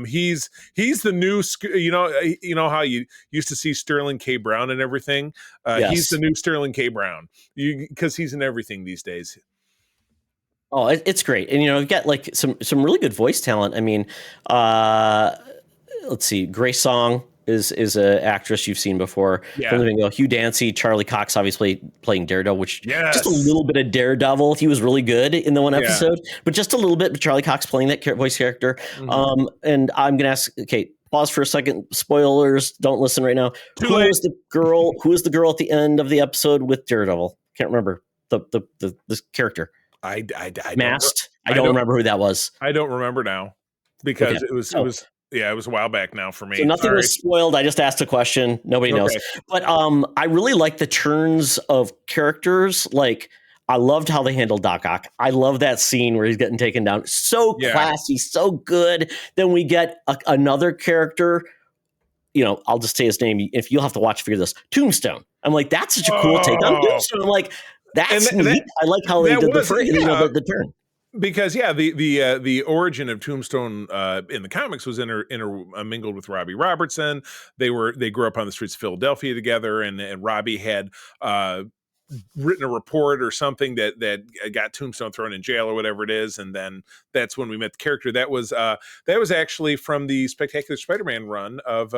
He's the new, how you used to see Sterling K. Brown and everything. He's the new Sterling K. Brown, because he's in everything these days. Oh, it's great, and you've got like some really good voice talent. I mean, let's see, Grace Song is an actress you've seen before. Hugh Dancy, Charlie Cox, obviously playing Daredevil, which just a little bit of Daredevil. He was really good in the one episode, but just a little bit of Charlie Cox playing that voice character. And I'm going to ask, okay, pause for a second. Spoilers, don't listen right now. Who is the girl at the end of the episode with Daredevil? Can't remember the character. I Masked. I don't remember who that was. I don't remember now, because it was a while back now for me. So nothing was spoiled. I just asked a question. Nobody knows. But I really like the turns of characters. Like, I loved how they handled Doc Ock. I love that scene where he's getting taken down. So classy, so good. Then we get another character. I'll just say his name. If you'll have to watch, figure this. Tombstone. I'm like, that's such a cool take on Tombstone. I'm like, that's neat. I like how they did the turn. Because the origin of Tombstone in the comics was mingled with Robbie Robertson. They grew up on the streets of Philadelphia together, and Robbie had written a report or something that got Tombstone thrown in jail or whatever it is, and then that's when we met the character. That was actually from the Spectacular Spider-Man run of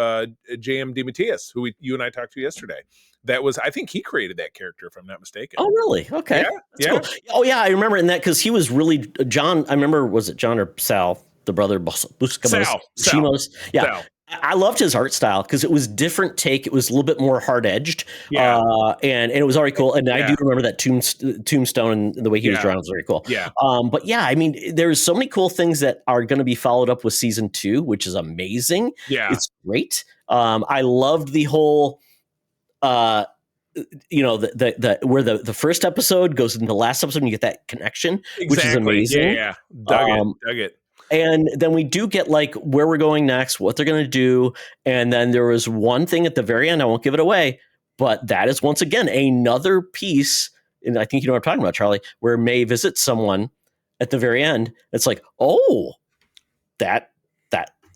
J.M. DeMatteis, who you and I talked to yesterday. I think he created that character, if I'm not mistaken. Oh, really? Okay. That's cool. Oh, yeah, I remember in that, because he was really John. I remember, was it John or Sal, the brother Buscemos? Sal. Yeah. Sal. I loved his art style, because it was different take. It was a little bit more hard edged, and it was already cool. And I do remember that Tombstone and the way he was drawn was very cool. Yeah. But yeah, I mean, there's so many cool things that are going to be followed up with season 2, which is amazing. Yeah, it's great. I loved the whole. Where the first episode goes into the last episode, and you get that connection, which is amazing. Dug it. And then we do get like where we're going next, what they're going to do. And then there was one thing at the very end. I won't give it away, but that is once again another piece. And I think you know what I'm talking about, Charlie, where May visits someone at the very end. It's like, oh, that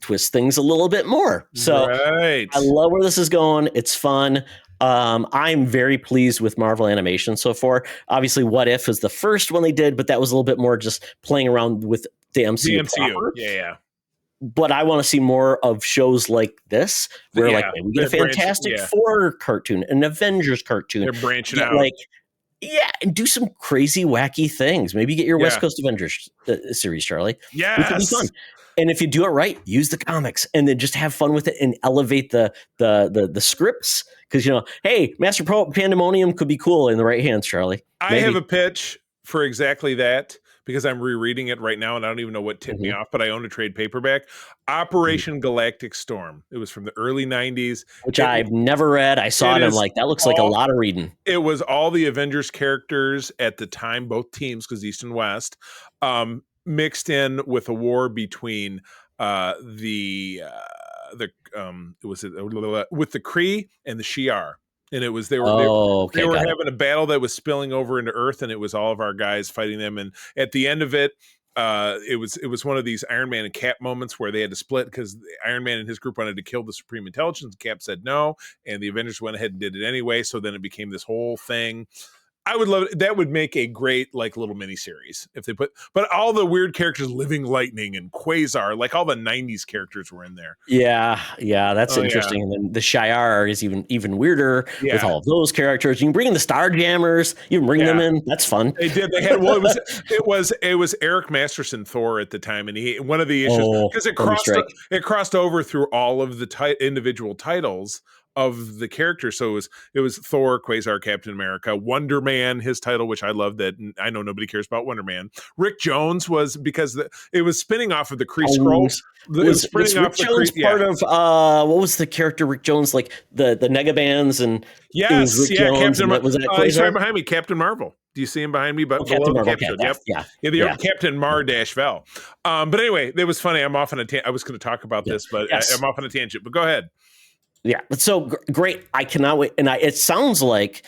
twists things a little bit more. So right. I love where this is going. It's fun. I'm very pleased with Marvel animation so far. Obviously, What If is the first one they did, but that was a little bit more just playing around with the MCU. Proper. Yeah. But I want to see more of shows like this, where like we get a Fantastic Four cartoon, an Avengers cartoon. They're branching out. And do some crazy, wacky things. Maybe get your West Coast Avengers series, Charlie. Yes. It could be fun. And if you do it right, use the comics and then just have fun with it and elevate the scripts. Because, hey, Master Pandemonium could be cool in the right hands, Charlie. Maybe. I have a pitch for exactly that because I'm rereading it right now and I don't even know what tipped me off, but I own a trade paperback. Operation Galactic Storm. It was from the early 90s. Which I've never read. I saw it and I'm like, that looks like a lot of reading. It was all the Avengers characters at the time, both teams, because East and West, mixed in with a war between with the Kree and the Shi'ar, and it was they were having a battle that was spilling over into Earth, and it was all of our guys fighting them. And at the end of it, it was one of these Iron Man and Cap moments where they had to split because Iron Man and his group wanted to kill the Supreme Intelligence. Cap said no, and the Avengers went ahead and did it anyway. So then it became this whole thing. I would love it. That would make a great like little mini series if they but all the weird characters, Living Lightning and Quasar, like all the 90s characters were in there. Yeah, that's interesting. Yeah. And then the Shi'ar is even weirder with all of those characters. You can bring in the Starjammers, you can bring them in. That's fun. They did. They had it was Eric Masterson Thor at the time, and he one of the issues because it crossed over through all of the individual titles of the characters. So it was Thor, Quasar, Captain America, Wonder Man, his title, which I love that I know nobody cares about Wonder Man. Rick Jones was because it was spinning off of the Kree Scrolls. Was Rick Jones part of what was the character Rick Jones, like the Negabands and Captain Marvel. Was that he's right behind me, Captain Marvel. Do you see him behind me? But Captain Marvel. Captain Mar-Vel. But anyway, it was funny. I'm off on a tangent. I was going to talk about this, but I'm off on a tangent. But go ahead. Yeah, but so great. I cannot wait. And it sounds like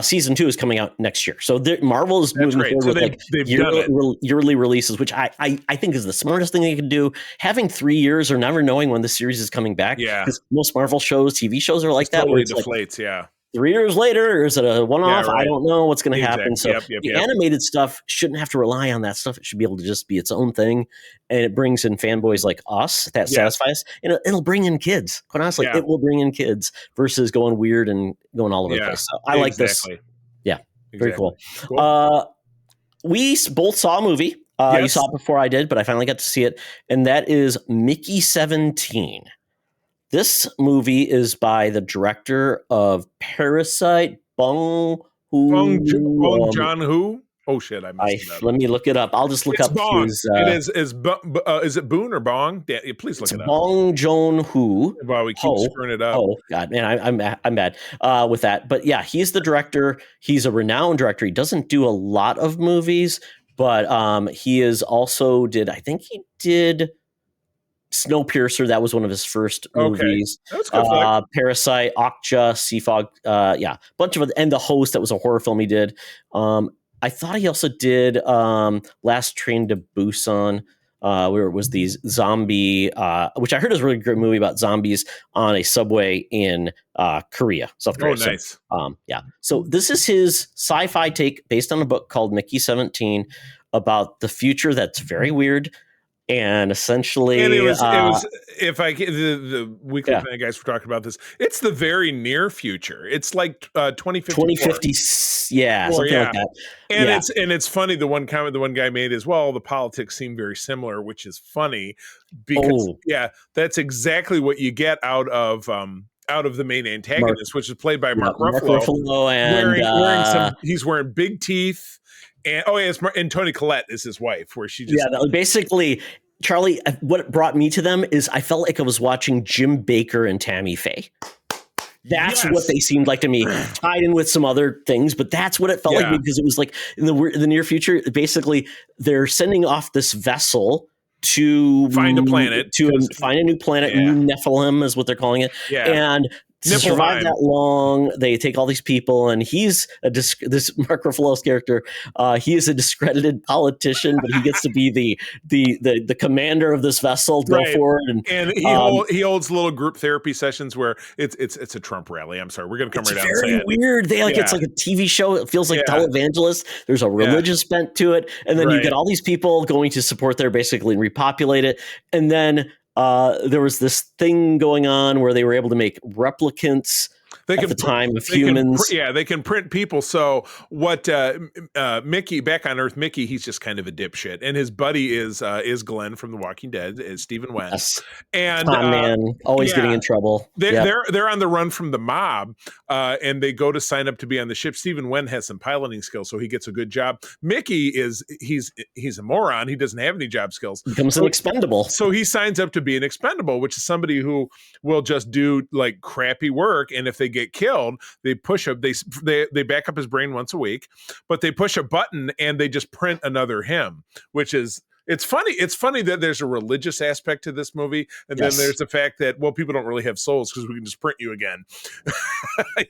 season 2 is coming out next year. So Marvel is moving forward with yearly releases, which I think is the smartest thing they can do. Having 3 years or never knowing when the series is coming back. Yeah. Because most Marvel shows, TV shows are like that. Totally deflates, 3 years later, or is it a one-off? I don't know what's going to happen. So the animated stuff shouldn't have to rely on that stuff. It should be able to just be its own thing. And it brings in fanboys like us that satisfy us. And it'll bring in kids. Quite honestly, it will bring in kids versus going weird and going all over the place. So I like this. Yeah, very cool. We both saw a movie. You saw it before I did, but I finally got to see it. And that is Mickey 17. This movie is by the director of Parasite, Bong Joon-ho. Oh shit! I messed it up. Let me look it up. I'll just look up his. Is it Boone or Bong? Please look it up. Bong Joon-ho. Wow, we keep screwing it up. Oh god, man, I'm bad with that. But yeah, he's the director. He's a renowned director. He doesn't do a lot of movies, but he is also did. I think he did Snowpiercer. That was one of his first movies. That's good. Parasite, Okja, Sea Fog, bunch of and The Host. That was a horror film he did. I thought he also did Last Train to Busan, where it was these zombie, which I heard is a really great movie about zombies on a subway in Korea, South Korea. Oh, nice. So, so this is his sci-fi take based on a book called Mickey 17 about the future that's very weird. And essentially, and it was if I get the weekly guys were talking about this, it's the very near future. It's like 2050, something like that. And it's funny. The one comment the one guy made is, well, the politics seem very similar, which is funny because that's exactly what you get out of the main antagonist, which is played by Mark Ruffalo, and he's wearing big teeth. And and Toni Collette is his wife, where she just basically, Charlie. What brought me to them is I felt like I was watching Jim Baker and Tammy Faye. That's what they seemed like to me, tied in with some other things, but that's what it felt like because it was like in the near future. Basically, they're sending off this vessel to Find a planet, to 'cause- find a new planet. yeah. New Nephilim is what they're calling it. Yeah. And to survive Niflheim. that long, they take all these people, and he's this Mark Ruffalo's character. He is a discredited politician, but he gets to be the commander of this vessel to go Right. forward. And he holds little group therapy sessions where it's a Trump rally. I'm sorry, we're gonna come It's right out and say very it. weird. It's Yeah. like a TV show. It feels like Yeah. televangelist. There's a religious bent to it, and then you Right. get all these people going to support there basically and repopulate it. And then there was this thing going on where they were able to make replicants at the time of humans. They can print people. So what Mickey, back on Earth, Mickey, he's just kind of a dipshit, and his buddy is Glenn from The Walking Dead, is Stephen Wen. Yes. And Con man, always yeah. getting in trouble. They're on the run from the mob, and they go to sign up to be on the ship. Stephen Wen has some piloting skills, so he gets a good job. Mickey he's a moron. He doesn't have any job skills. Becomes an expendable. So he signs up to be an expendable, which is somebody who will just do like crappy work, and if they get killed, they back up his brain once a week, but they push a button and they just print another him, which is it's funny. It's funny that there's a religious aspect to this movie, and then there's the fact that people don't really have souls because we can just print you again.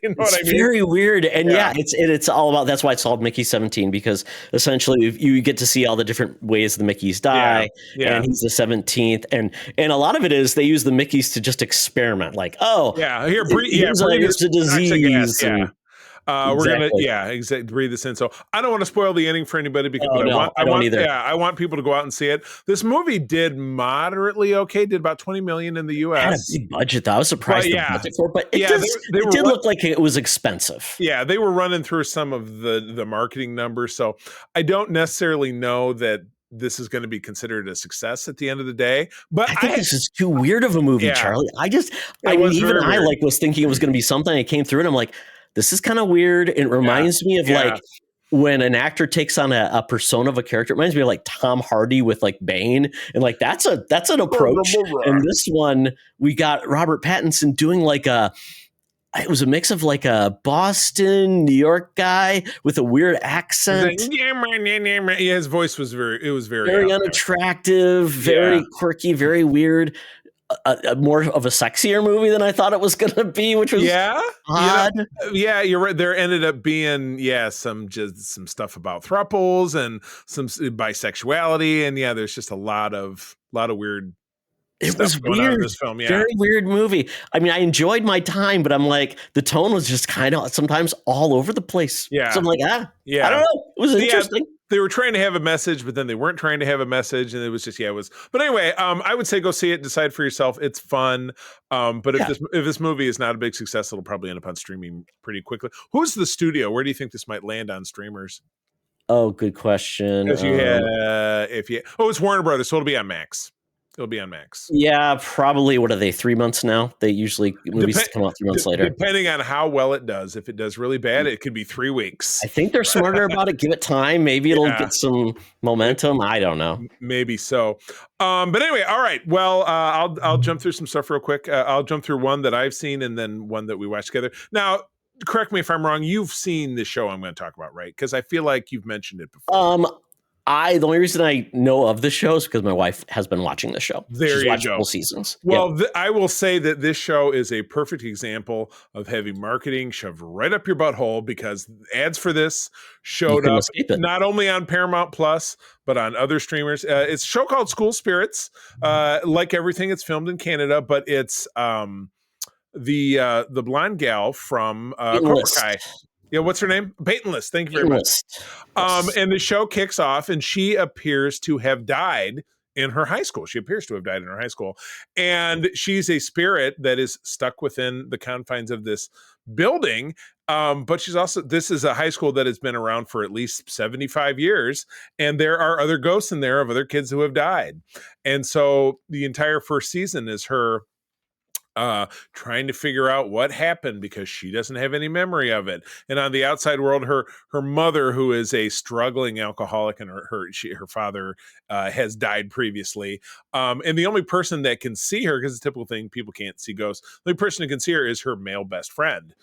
You know what I mean? Very weird, and it's all about. That's why it's called Mickey 17, because essentially you get to see all the different ways the Mickeys die, and he's the 17th, and a lot of it is they use the Mickeys to just experiment, like here's a disease. We're gonna breathe this in. So I don't want to spoil the ending for anybody because I don't either. I want people to go out and see it. This movie did moderately okay, did about 20 million in the US. Had a big budget though. I was surprised the budget for it, but it did look like it was expensive. Yeah, they were running through some of the marketing numbers, so I don't necessarily know that this is going to be considered a success at the end of the day. But I think this is too weird of a movie, Charlie. I was thinking it was going to be something. I came through and I'm like, this is kind of weird. It reminds me of like when an actor takes on a persona of a character. It reminds me of like Tom Hardy with like Bane, and like that's an approach. And this one, we got Robert Pattinson doing like it was a mix of like a Boston, New York guy with a weird accent. His voice was very unattractive, very quirky, very weird. More of a sexier movie than I thought it was going to be, which was odd. You're right. There ended up being some stuff about thruples and some bisexuality, and there's just a lot of weird. It was weird. This film, very weird movie. I mean, I enjoyed my time, but I'm like, the tone was just kind of sometimes all over the place. Yeah. So I'm like, I don't know. It was interesting. They were trying to have a message, but then they weren't trying to have a message, and it was just But anyway, I would say go see it, decide for yourself. It's fun, but if this movie is not a big success, it'll probably end up on streaming pretty quickly. Who's the studio? Where do you think this might land on streamers? Oh, good question. Because it's Warner Brothers, so it'll be on Max. It'll be on Max. Yeah, probably. What are they? 3 months now? They usually movies come out 3 months later. Depending on how well it does. If it does really bad, it could be 3 weeks. I think they're smarter about it. Give it time. Maybe it'll get some momentum. I don't know. Maybe so. But anyway, all right. Well, I'll jump through some stuff real quick. I'll jump through one that I've seen and then one that we watched together. Now, correct me if I'm wrong. You've seen the show I'm going to talk about, right? Because I feel like you've mentioned it before. The only reason I know of the show is because my wife has been watching the show. She's watched full seasons. Well, I will say that this show is a perfect example of having marketing shoved right up your butthole, because ads for this showed up not only on Paramount Plus, but on other streamers. It's a show called School Spirits. Like everything, it's filmed in Canada, but it's the blonde gal from Cobra Kai. Yeah, what's her name? Peytonless. Thank you very much. And the show kicks off, and she appears to have died in her high school. And she's a spirit that is stuck within the confines of this building. But this is a high school that has been around for at least 75 years. And there are other ghosts in there of other kids who have died. And so the entire first season is her trying to figure out what happened, because she doesn't have any memory of it. And on the outside world, her mother, who is a struggling alcoholic, and her father has died previously. And the only person that can see her, because it's a typical thing, people can't see ghosts. The only person who can see her is her male best friend.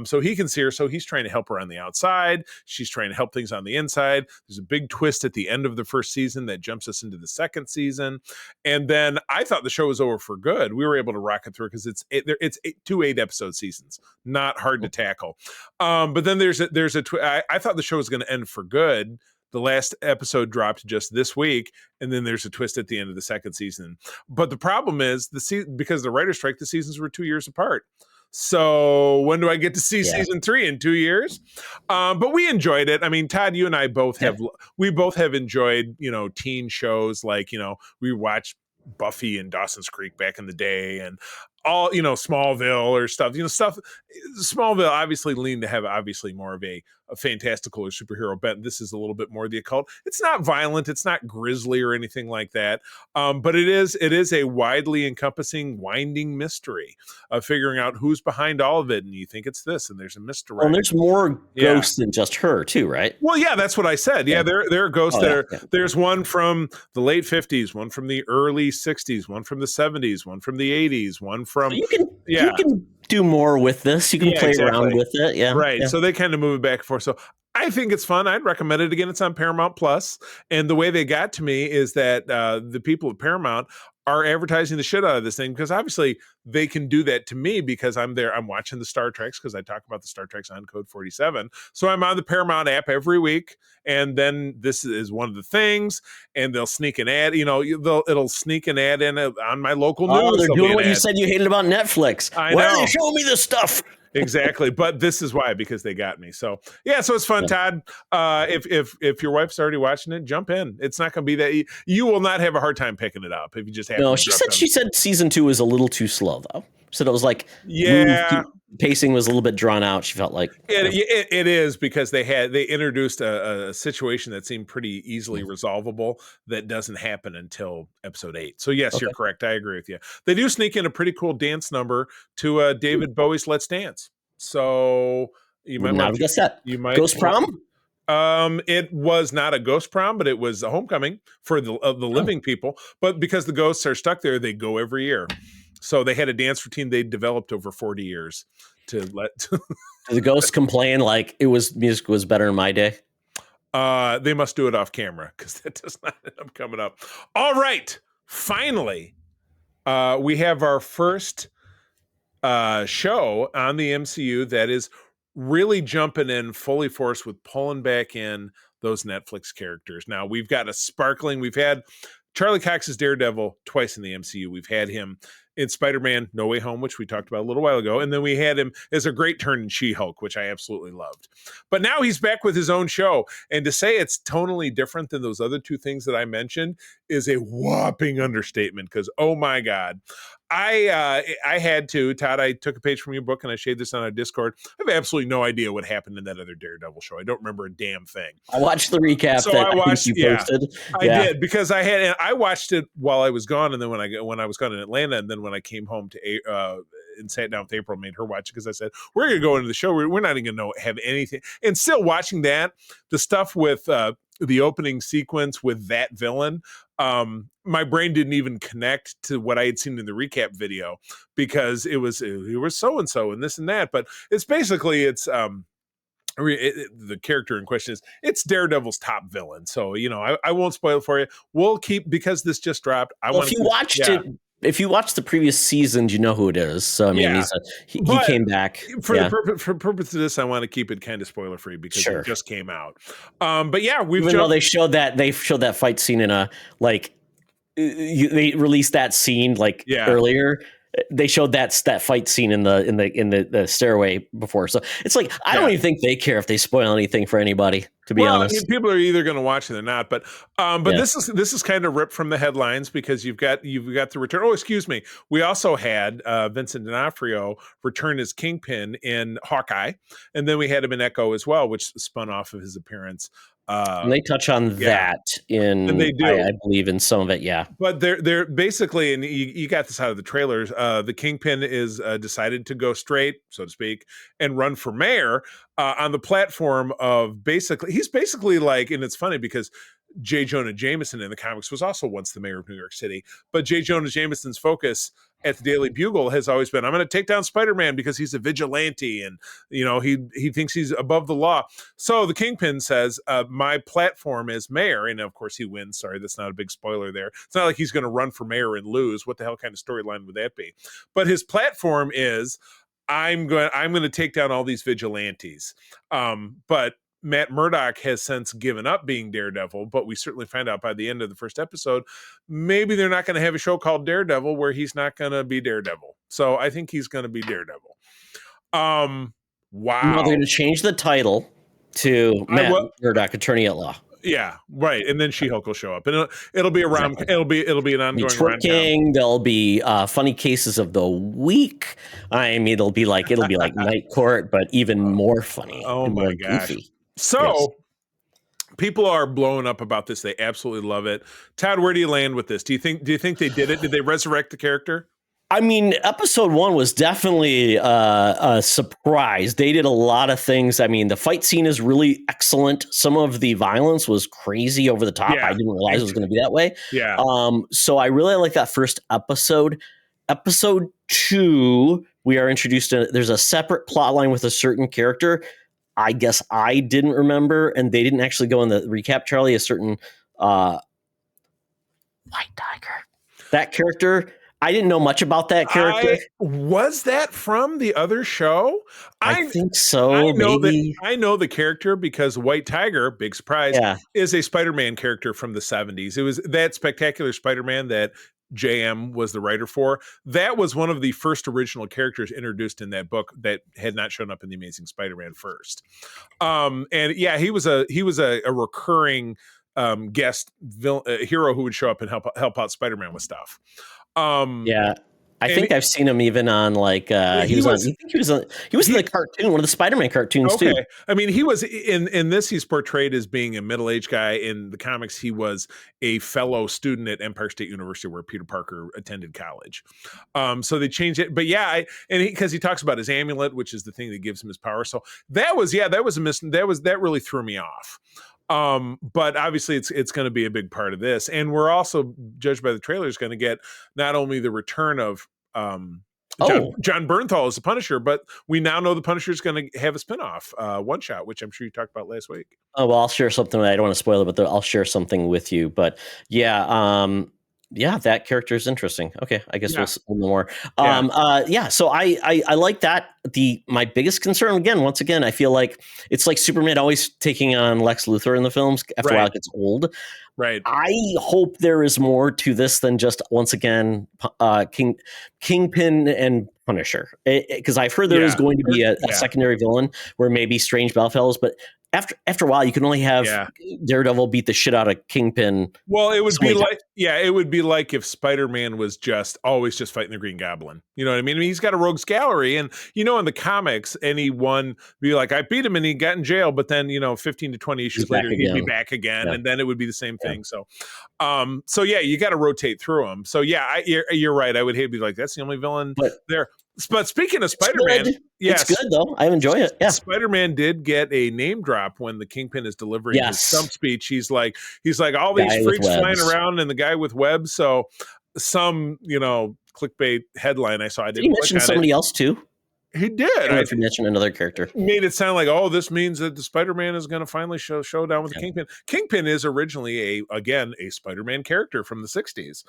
So he can see her. So he's trying to help her on the outside. She's trying to help things on the inside. There's a big twist at the end of the first season that jumps us into the second season. And then I thought the show was over for good. We were able to rock it through because it's 2 8-episode seasons, not hard to tackle. But then I thought the show was going to end for good. The last episode dropped just this week, and then there's a twist at the end of the second season. But the problem is because of the writer's strike, the seasons were 2 years apart. So when do I get to see season 3? In 2 years? But we enjoyed it. I mean, Todd, you and I both have enjoyed, teen shows like, we watched Buffy and Dawson's Creek back in the day, and all, Smallville or stuff, Smallville obviously leaned to have obviously more of a fantastical or superhero bent. This is a little bit more the occult. It's not violent. It's not grisly or anything like that. But it is a widely encompassing, winding mystery of figuring out who's behind all of it. And you think it's this, and there's a mystery. Well, and there's more ghosts than just her too, right? Well, yeah, that's what I said. Yeah, there are ghosts There's one from the late 50s, one from the early 60s, one from the 70s, one from the 80s, one from... So you can do more with this. You can play around with it. Yeah. Right. Yeah. So they kind of move it back and forth. So I think it's fun. I'd recommend it again. It's on Paramount Plus. And the way they got to me is that the people at Paramount are advertising the shit out of this thing, because obviously they can do that to me because I'm there. I'm watching the Star Treks because I talk about the Star Treks on Code 47. So I'm on the Paramount app every week. And then this is one of the things, and they'll sneak an ad, it'll sneak an ad in on my local news. Oh, they're doing what you said you hated about Netflix. Why are they showing me this stuff? Exactly. But this is why, because they got me. So yeah, so it's fun, Todd. If your wife's already watching it, jump in. It's not going to be that you will not have a hard time picking it up if you just have. No, she said season 2 was a little too slow though. So it was like pacing was a little bit drawn out. She felt like it is, because they introduced a situation that seemed pretty easily resolvable that doesn't happen until episode 8. So yes, you're correct. I agree with you. They do sneak in a pretty cool dance number to David Bowie's "Let's Dance." So you might not have guessed that. You might Ghost Prom. It was not a ghost prom, but it was a homecoming for the living people. But because the ghosts are stuck there, they go every year. So they had a dance routine they developed over 40 years to let. Do the ghosts complain like music was better in my day? They must do it off camera, because that does not end up coming up. All right, finally, we have our first show on the MCU that is really jumping in fully force with pulling back in those Netflix characters. Now we've had Charlie Cox's Daredevil twice in the MCU. We've had him in Spider-Man No Way Home, which we talked about a little while ago. And then we had him as a great turn in She-Hulk, which I absolutely loved. But now he's back with his own show. And to say it's tonally different than those other two things that I mentioned is a whopping understatement, because, oh my God. I had to, Todd, I took a page from your book and I shared this on our Discord. I have absolutely no idea what happened in that other Daredevil show. I don't remember a damn thing. I watched the recap I think you posted. I did, because I watched it while I was gone, and then when I was gone in Atlanta, and then when I came home to and sat down with April, made her watch it, because I said, we're going to go into the show. We're not even going to have anything. And still watching that, the stuff with the opening sequence with that villain, my brain didn't even connect to what I had seen in the recap video, because it was so-and-so and this and that. But it's basically, the character in question it's Daredevil's top villain. So, I won't spoil it for you. We'll keep, because this just dropped. If you watched the previous seasons, you know who it is. So, I mean, he came back. For purpose of this, I want to keep it kind of spoiler free, because it just came out. But yeah, they showed that fight scene in a, like, they released that scene earlier. They showed that fight scene in the stairway before. So it's like, I don't even think they care if they spoil anything for anybody, to be honest. I mean, people are either going to watch it or not, but this is kind of ripped from the headlines, because you've got the return. Oh, excuse me. We also had Vincent D'Onofrio return as Kingpin in Hawkeye, and then we had him in Echo as well, which spun off of his appearance. And they touch on that and they do. I believe in some of it, yeah. But they're basically, and you got this out of the trailers, the Kingpin is decided to go straight, so to speak, and run for mayor on the platform of he's basically like, and it's funny because J. Jonah Jameson in the comics was also once the mayor of New York City. But J. Jonah Jameson's focus at the Daily Bugle has always been, I'm going to take down Spider-Man because he's a vigilante and, he thinks he's above the law. So the Kingpin says, my platform is mayor. And of course he wins. Sorry, that's not a big spoiler there. It's not like he's going to run for mayor and lose. What the hell kind of storyline would that be? But his platform is, I'm going to take down all these vigilantes. But Matt Murdock has since given up being Daredevil, but we certainly find out by the end of the first episode, maybe they're not going to have a show called Daredevil where he's not going to be Daredevil. So I think he's going to be Daredevil. Wow. No, they're going to change the title to Matt Murdock, Attorney at Law. Yeah, right. And then She-Hulk will show up, and it'll be around. Exactly. It'll be an ongoing. Twerking. There'll be funny cases of the week. I mean, it'll be like Night Court, but even more funny. Oh my gosh! Goofy. So people are blowing up about this. They absolutely love it. Todd, where do you land with this? Do you think they did it? Did they resurrect the character? I mean, episode 1 was definitely a surprise. They did a lot of things. I mean, the fight scene is really excellent. Some of the violence was crazy over the top. Yeah. I didn't realize it was going to be that way. Yeah. So I really like that first episode. Episode 2, we are introduced to, there's a separate plot line with a certain character. I guess I didn't remember, and they didn't actually go in the recap, Charlie, a certain White Tiger. That character, I didn't know much about that character. Was that from the other show? I think so. I know the character because White Tiger, big surprise, is a Spider-Man character from the 70s. It was that Spectacular Spider-Man that JM was the writer for. That was one of the first original characters introduced in that book that had not shown up in the Amazing Spider-Man first. And yeah, he was a recurring guest hero who would show up and help out Spider-Man with stuff. I think I've seen him even on like he was in the cartoon, one of the Spider-Man cartoons too. I mean, he was in this. He's portrayed as being a middle-aged guy. In the comics, he was a fellow student at Empire State University, where Peter Parker attended college. So they changed it, but because he talks about his amulet, which is the thing that gives him his power. So that was that really threw me off. But obviously it's going to be a big part of this. And we're also, judged by the trailers, going to get not only the return of John Bernthal as the Punisher, but we now know the Punisher is going to have a spinoff one shot, which I'm sure you talked about last week. Oh, well, I'll share something. I don't want to spoil it, but I'll share something with you. But that character is interesting. Okay, I guess we'll know more. So I like that. My biggest concern, once again, I feel like it's like Superman always taking on Lex Luthor in the films. After a while, it gets old. Right. I hope there is more to this than just, once again, Kingpin and Punisher. Because I've heard there is going to be a secondary villain where maybe Strange Bedfellows, but after a while, you can only have Daredevil beat the shit out of Kingpin. Well, it would be like if Spider-Man was always fighting the Green Goblin. You know what I mean? He's got a rogues gallery, and in the comics, anyone be like, I beat him and he got in jail, but then 15 to 20 issues later, he'd be back again, and then it would be the same thing. So, you got to rotate through them. So you're right. I would hate to be like, that's the only villain there. But speaking of Spider-Man, it's good though. I enjoy it. Yeah, Spider-Man did get a name drop when the Kingpin is delivering his stump speech. He's like all these freaks flying around and the guy with webs. So some clickbait headline I saw. Did he mention somebody else too? He did. I don't know if you mentioned another character. Made it sound like, this means that the Spider-Man is going to finally show down with the Kingpin. Kingpin is originally a Spider-Man character from the 60s,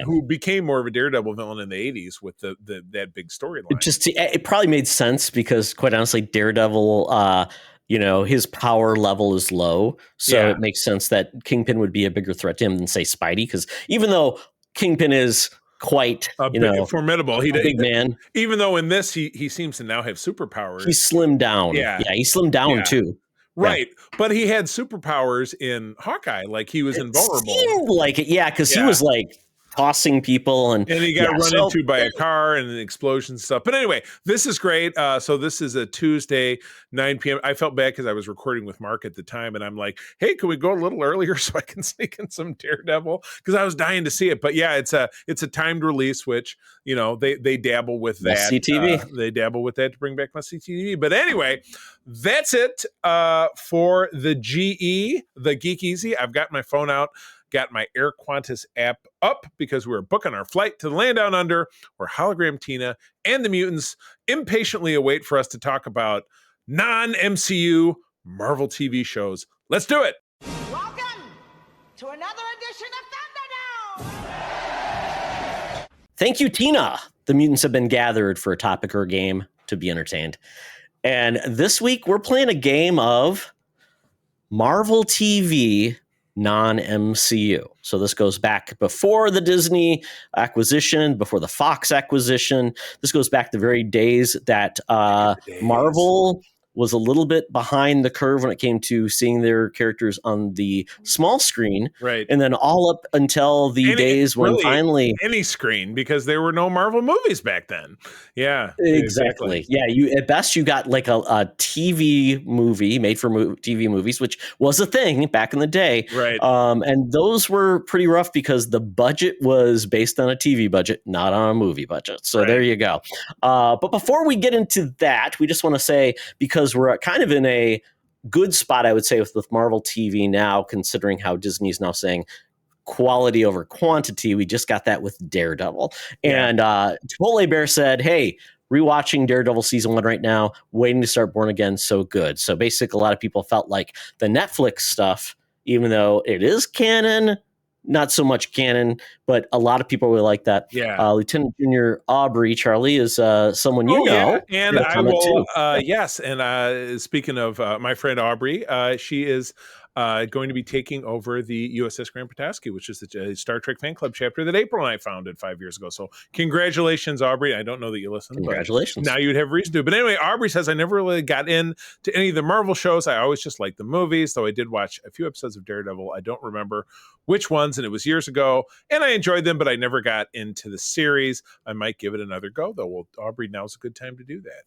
who became more of a Daredevil villain in the 80s with that big storyline. It probably made sense because, quite honestly, Daredevil, his power level is low. So it makes sense that Kingpin would be a bigger threat to him than, say, Spidey. Because even though Kingpin is quite formidable, big man, even though in this he seems to now have superpowers. He slimmed down. He slimmed down too. Right. But he had superpowers in Hawkeye, like he was invulnerable. Seemed like it, because he was like tossing people, and he got run into by a car and an explosion stuff. But anyway, this is great. So this is a Tuesday, 9 p.m. I felt bad because I was recording with Mark at the time, and I'm like, hey, can we go a little earlier so I can sneak in some Daredevil? Because I was dying to see it. But yeah, it's a timed release, which, you know, they dabble with that. Must-see TV. They dabble with that to bring back Must-See TV. But anyway, that's it for the GE, the Geek Easy. I've got my phone out. Got my Air Qantas app up because we were booking our flight to the land down under, where Hologram Tina and the mutants impatiently await for us to talk about non-MCU Marvel TV shows. Let's do it. Welcome to another edition of Thunderdome. Thank you, Tina. The mutants have been gathered for a topic or a game to be entertained. And this week we're playing a game of Marvel TV non-MCU. So this goes back before the Disney acquisition, before the Fox acquisition. This goes back the very days that Marvel was a little bit behind the curve when it came to seeing their characters on the small screen. Right. And then all up until the days when really finally... any screen, because there were no Marvel movies back then. Yeah. Exactly. Yeah, you at best you got like a TV movie made for TV movies, which was a thing back in the day. Right. And those were pretty rough because the budget was based on a TV budget, not on a movie budget. So there you go. But before we get into that, we just want to say, because we're kind of in a good spot, I would say, with Marvel TV now, considering how Disney's now saying quality over quantity. We just got that with Daredevil. Yeah. And Chipotle Bear said, hey, rewatching Daredevil season 1 right now, waiting to start Born Again, so good. So basically, a lot of people felt like the Netflix stuff, even though it is canon, not so much canon, but a lot of people really like that. Yeah. Lieutenant Junior Aubrey, Charlie, is someone you know. Yeah. And I will, yes. And speaking of my friend Aubrey, she is going to be taking over the USS Grand Petoskey, which is the Star Trek fan club chapter that April and I founded 5 years ago. So congratulations, Aubrey. I don't know that you listen. Congratulations. Now you'd have reason to. But anyway, Aubrey says, I never really got into any of the Marvel shows. I always just liked the movies, though I did watch a few episodes of Daredevil. I don't remember which ones, and it was years ago. And I enjoyed them, but I never got into the series. I might give it another go, though. Well, Aubrey, now's a good time to do that.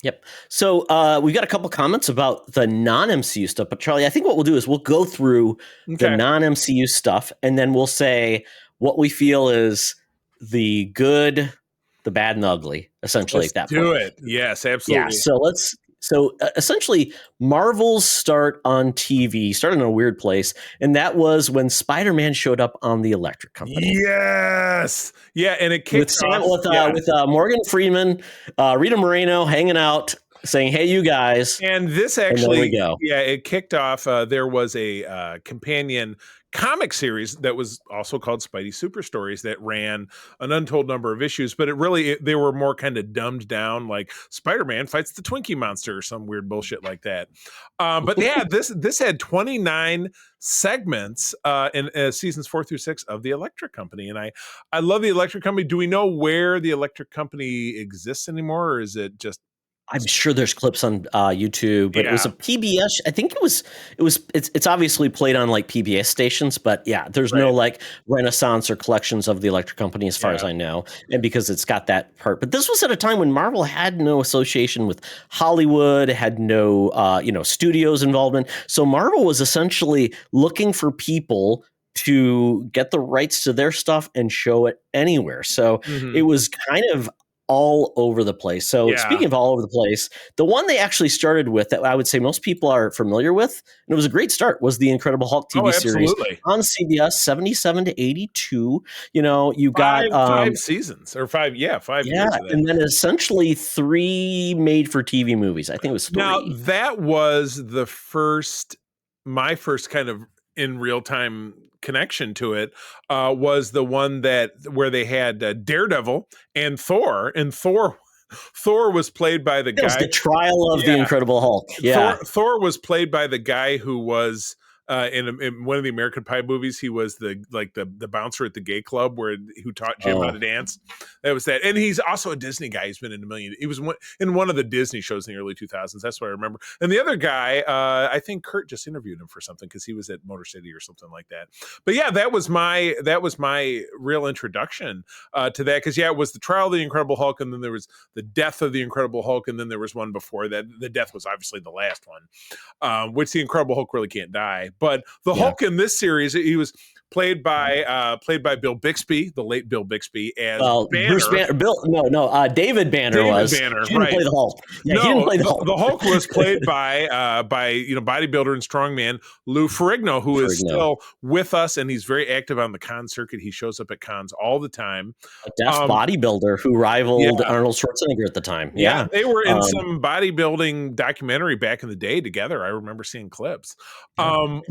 Yep. So we've got a couple comments about the non-MCU stuff, but Charlie, I think what we'll do is we'll go through the non-MCU stuff, and then we'll say what we feel is the good, the bad, and the ugly, essentially. Let's at that do point. it. Yes, absolutely. Yeah. So essentially, Marvel's start on TV started in a weird place, and that was when Spider-Man showed up on the Electric Company. Yes, yeah, and it kicked with Morgan Freeman, Rita Moreno hanging out, saying, "Hey, you guys!" And this actually, and there we go. Yeah, it kicked off. There was a companion comic series that was also called Spidey Super Stories that ran an untold number of issues, but they were more kind of dumbed down, like Spider-Man fights the Twinkie monster or some weird bullshit like that. But yeah, this had 29 segments in seasons 4 through 6 of the Electric Company, and I love the Electric Company. Do we know where the Electric Company exists anymore, or is it just? I'm sure there's clips on YouTube, but it was a PBS. I think it's obviously played on like PBS stations, but yeah, there's no like Renaissance or collections of the Electric Company as far as I know. And because it's got that part, but this was at a time when Marvel had no association with Hollywood, had no, studios involvement. So Marvel was essentially looking for people to get the rights to their stuff and show it anywhere. So it was kind of all over the place. So speaking of all over the place, the one they actually started with that I would say most people are familiar with, and it was a great start, was the Incredible Hulk TV series on CBS, 77 to 82. You got five seasons or 5 years. And then essentially 3 made for TV movies. I think it was 3. Now that was my first kind of in real time connection to it was the one where they had Daredevil and Thor was played by the guy. It was the trial of the Incredible Hulk. Thor was played by the guy who was in one of the American Pie movies. He was the bouncer at the gay club who taught Jim how to dance. That was that. And he's also a Disney guy. He's been in a million. He was in one of the Disney shows in the early 2000s. That's what I remember. And the other guy, I think Kurt just interviewed him for something because he was at Motor City or something like that. But yeah, that was my real introduction to that, because it was the trial of the Incredible Hulk, and then there was the death of the Incredible Hulk, and then there was one before that. The death was obviously the last one, which the Incredible Hulk really can't die. But the Hulk in this series, he was played by Bill Bixby, the late Bill Bixby, as Banner. Bruce Banner. David Banner was. Banner, he didn't play the Hulk. Yeah, no, he didn't play the Hulk. The Hulk was played by bodybuilder and strongman Lou Ferrigno, who is still with us, and he's very active on the con circuit. He shows up at cons all the time. A deaf bodybuilder who rivaled Arnold Schwarzenegger at the time. Yeah, they were in some bodybuilding documentary back in the day together. I remember seeing clips. And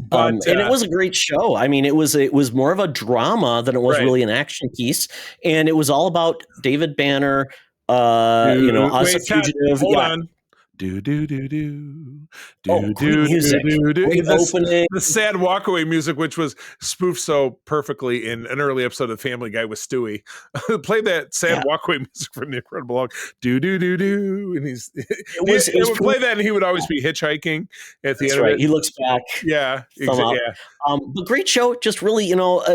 it was a great show. I mean, it was more of a drama than it was really an action piece, and it was all about David Banner. Us a fugitive. Hold on. Do do do do do music. The sad walkaway music, which was spoofed so perfectly in an early episode of Family Guy with Stewie. Play that sad walkaway music from the Incredible Hulk. Do do do do, and he would play that, and he would always be hitchhiking at the end. Of it. He looks back. Yeah, exactly. But great show. Just really,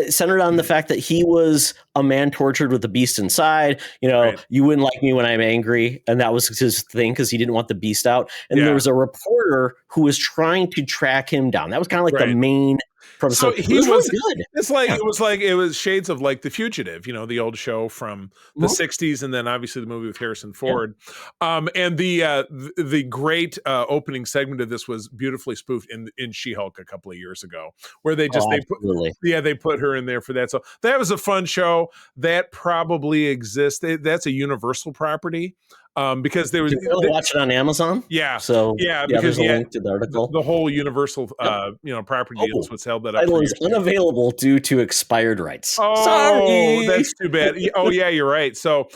centered on the fact that he was a man tortured with the beast inside. You wouldn't like me when I'm angry, and that was his thing because he didn't want the beast out. And there was a reporter who was trying to track him down. That was kind of like the main premise. So he was really good. It was shades of like The Fugitive, the old show from the 60s, and then obviously the movie with Harrison Ford. And the great opening segment of this was beautifully spoofed in She-Hulk a couple of years ago, where they put her in there for that. So that was a fun show. That probably exists. That's a Universal property. Because there was watch it on Amazon. Yeah. So because there's a link to the article. The whole Universal property deals was held that up. Title is unavailable due to expired rights. Oh, sorry. That's too bad. Oh yeah, you're right. So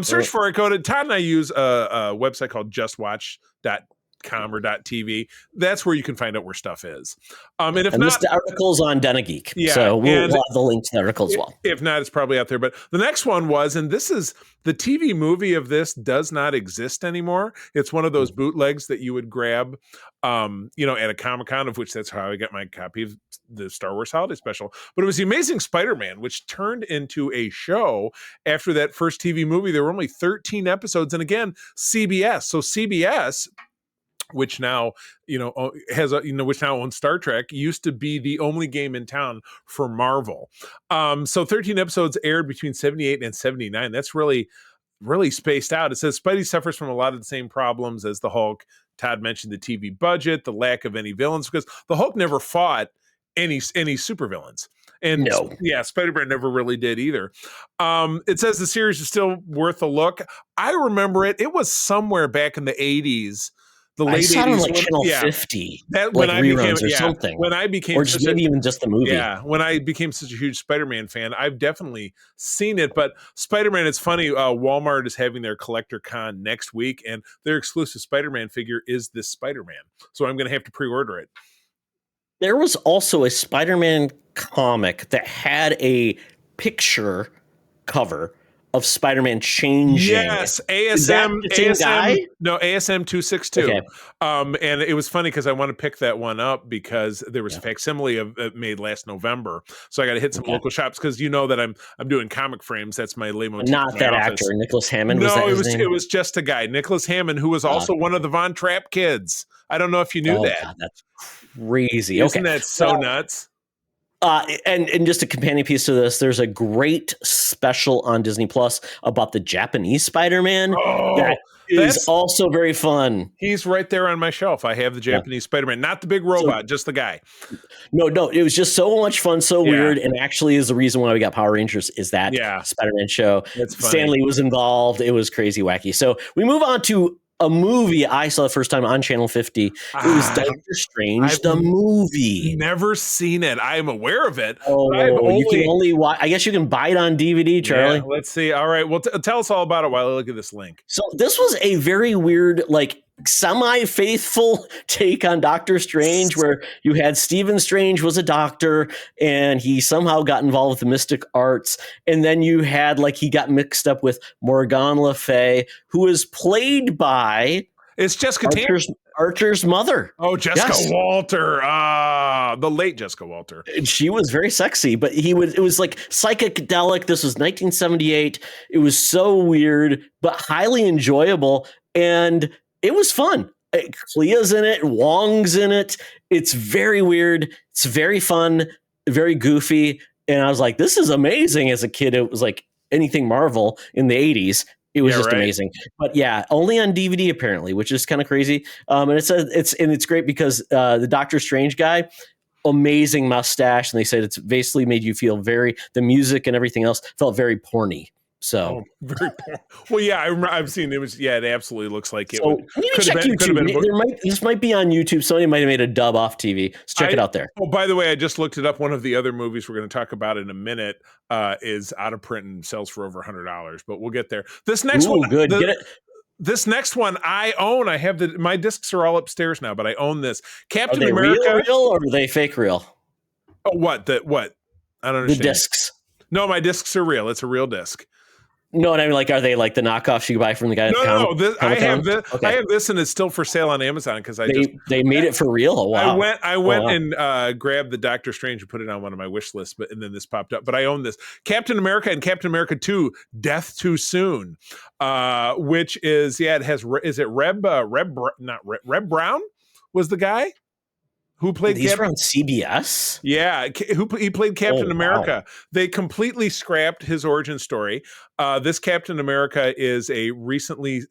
search for it. Todd and I use a website called justwatch.com or .tv. That's where you can find out where stuff is. And if not, this article's on Geek. So we'll have the link to the article as well. If not, it's probably out there. But the next one was, and this is the TV movie of this does not exist anymore. It's one of those bootlegs that you would grab, at a Comic-Con, of which that's how I got my copy of the Star Wars Holiday Special. But it was The Amazing Spider-Man, which turned into a show after that first TV movie. There were only 13 episodes. And again, CBS. So CBS, which now which now owns Star Trek, used to be the only game in town for Marvel. So 13 episodes aired between 78 and 79. That's really, really spaced out. It says Spidey suffers from a lot of the same problems as the Hulk. Todd mentioned the TV budget, the lack of any villains, because the Hulk never fought any supervillains. And Spider-Man never really did either. It says the series is still worth a look. I remember it. It was somewhere back in the 80s. The late 80s, like Channel 50, when I became or something. When I became, or just maybe even just the movie. Yeah, when I became such a huge Spider-Man fan, I've definitely seen it. But Spider-Man, it's funny. Walmart is having their Collector Con next week, and their exclusive Spider-Man figure is this Spider-Man. So I'm going to have to pre-order it. There was also a Spider-Man comic that had a picture cover of Spider-Man changing. Yes, ASM 262. Okay. And it was funny because I want to pick that one up because there was a facsimile of it made last November. So I got to hit some local shops because you know that I'm doing comic frames. That's my leitmotif. Not that actor, Nicholas Hammond. No, it was just a guy, Nicholas Hammond, who was also one of the Von Trapp kids. I don't know if you knew that. God, that's crazy. Isn't that so nuts? And just a companion piece to this, there's a great special on Disney Plus about the Japanese Spider-Man. That is also very fun. He's right there on my shelf. I have the Japanese Spider-Man, not the big robot, just the guy. No, it was just so much fun, so weird, and actually is the reason why we got Power Rangers is that Spider-Man show. Stanley was involved. It was crazy wacky. So we move on to a movie I saw the first time on Channel 50. It was Doctor Strange, the movie. Never seen it. I am aware of it. You can only watch. I guess you can buy it on DVD, Charlie. Yeah, let's see. All right. Well, tell us all about it while I look at this link. So this was a very weird, semi-faithful take on Doctor Strange, where you had Stephen Strange was a doctor and he somehow got involved with the mystic arts, and then you had like he got mixed up with Morgan Le Fay, who is played by It's Jessica Tanner. Archer's mother. Oh, Jessica Walter. The late Jessica Walter. And she was very sexy, but it was like psychedelic. This was 1978. It was so weird, but highly enjoyable. And it was fun. Clea's in it. Wong's in it. It's very weird. It's very fun, very goofy. And I was like, this is amazing. As a kid, it was like anything Marvel in the 80s. It was just amazing. But yeah, only on DVD apparently, which is kind of crazy. And it's great because the Doctor Strange guy, amazing mustache, and they said it's basically made you feel the music and everything else felt very porny. So very porn. Well, yeah, I've seen it. It absolutely looks like it. So check YouTube. This might be on YouTube. Somebody might have made a dub off TV. So check it out there. Oh, by the way, I just looked it up. One of the other movies we're going to talk about in a minute is out of print and sells for over $100. But we'll get there. This next one, good. Get it. This next one I own. I have my discs are all upstairs now, but I own this. Captain Are they America. real or are they fake real? Oh, what? What? I don't understand. The discs. No, my discs are real. It's a real disc. No, and I mean, like, are they like the knockoffs you buy from the guy? No. I have this. Okay. I have this, and it's still for sale on Amazon because they made it for real. Wow. I went and grabbed the Doctor Strange and put it on one of my wish lists, and then this popped up. But I own this Captain America and Captain America 2: Death Too Soon, which is it has Reb Brown was the guy who played these were on CBS. Yeah, he played Captain America. Wow. They completely scrapped his origin story. This Captain America is a recently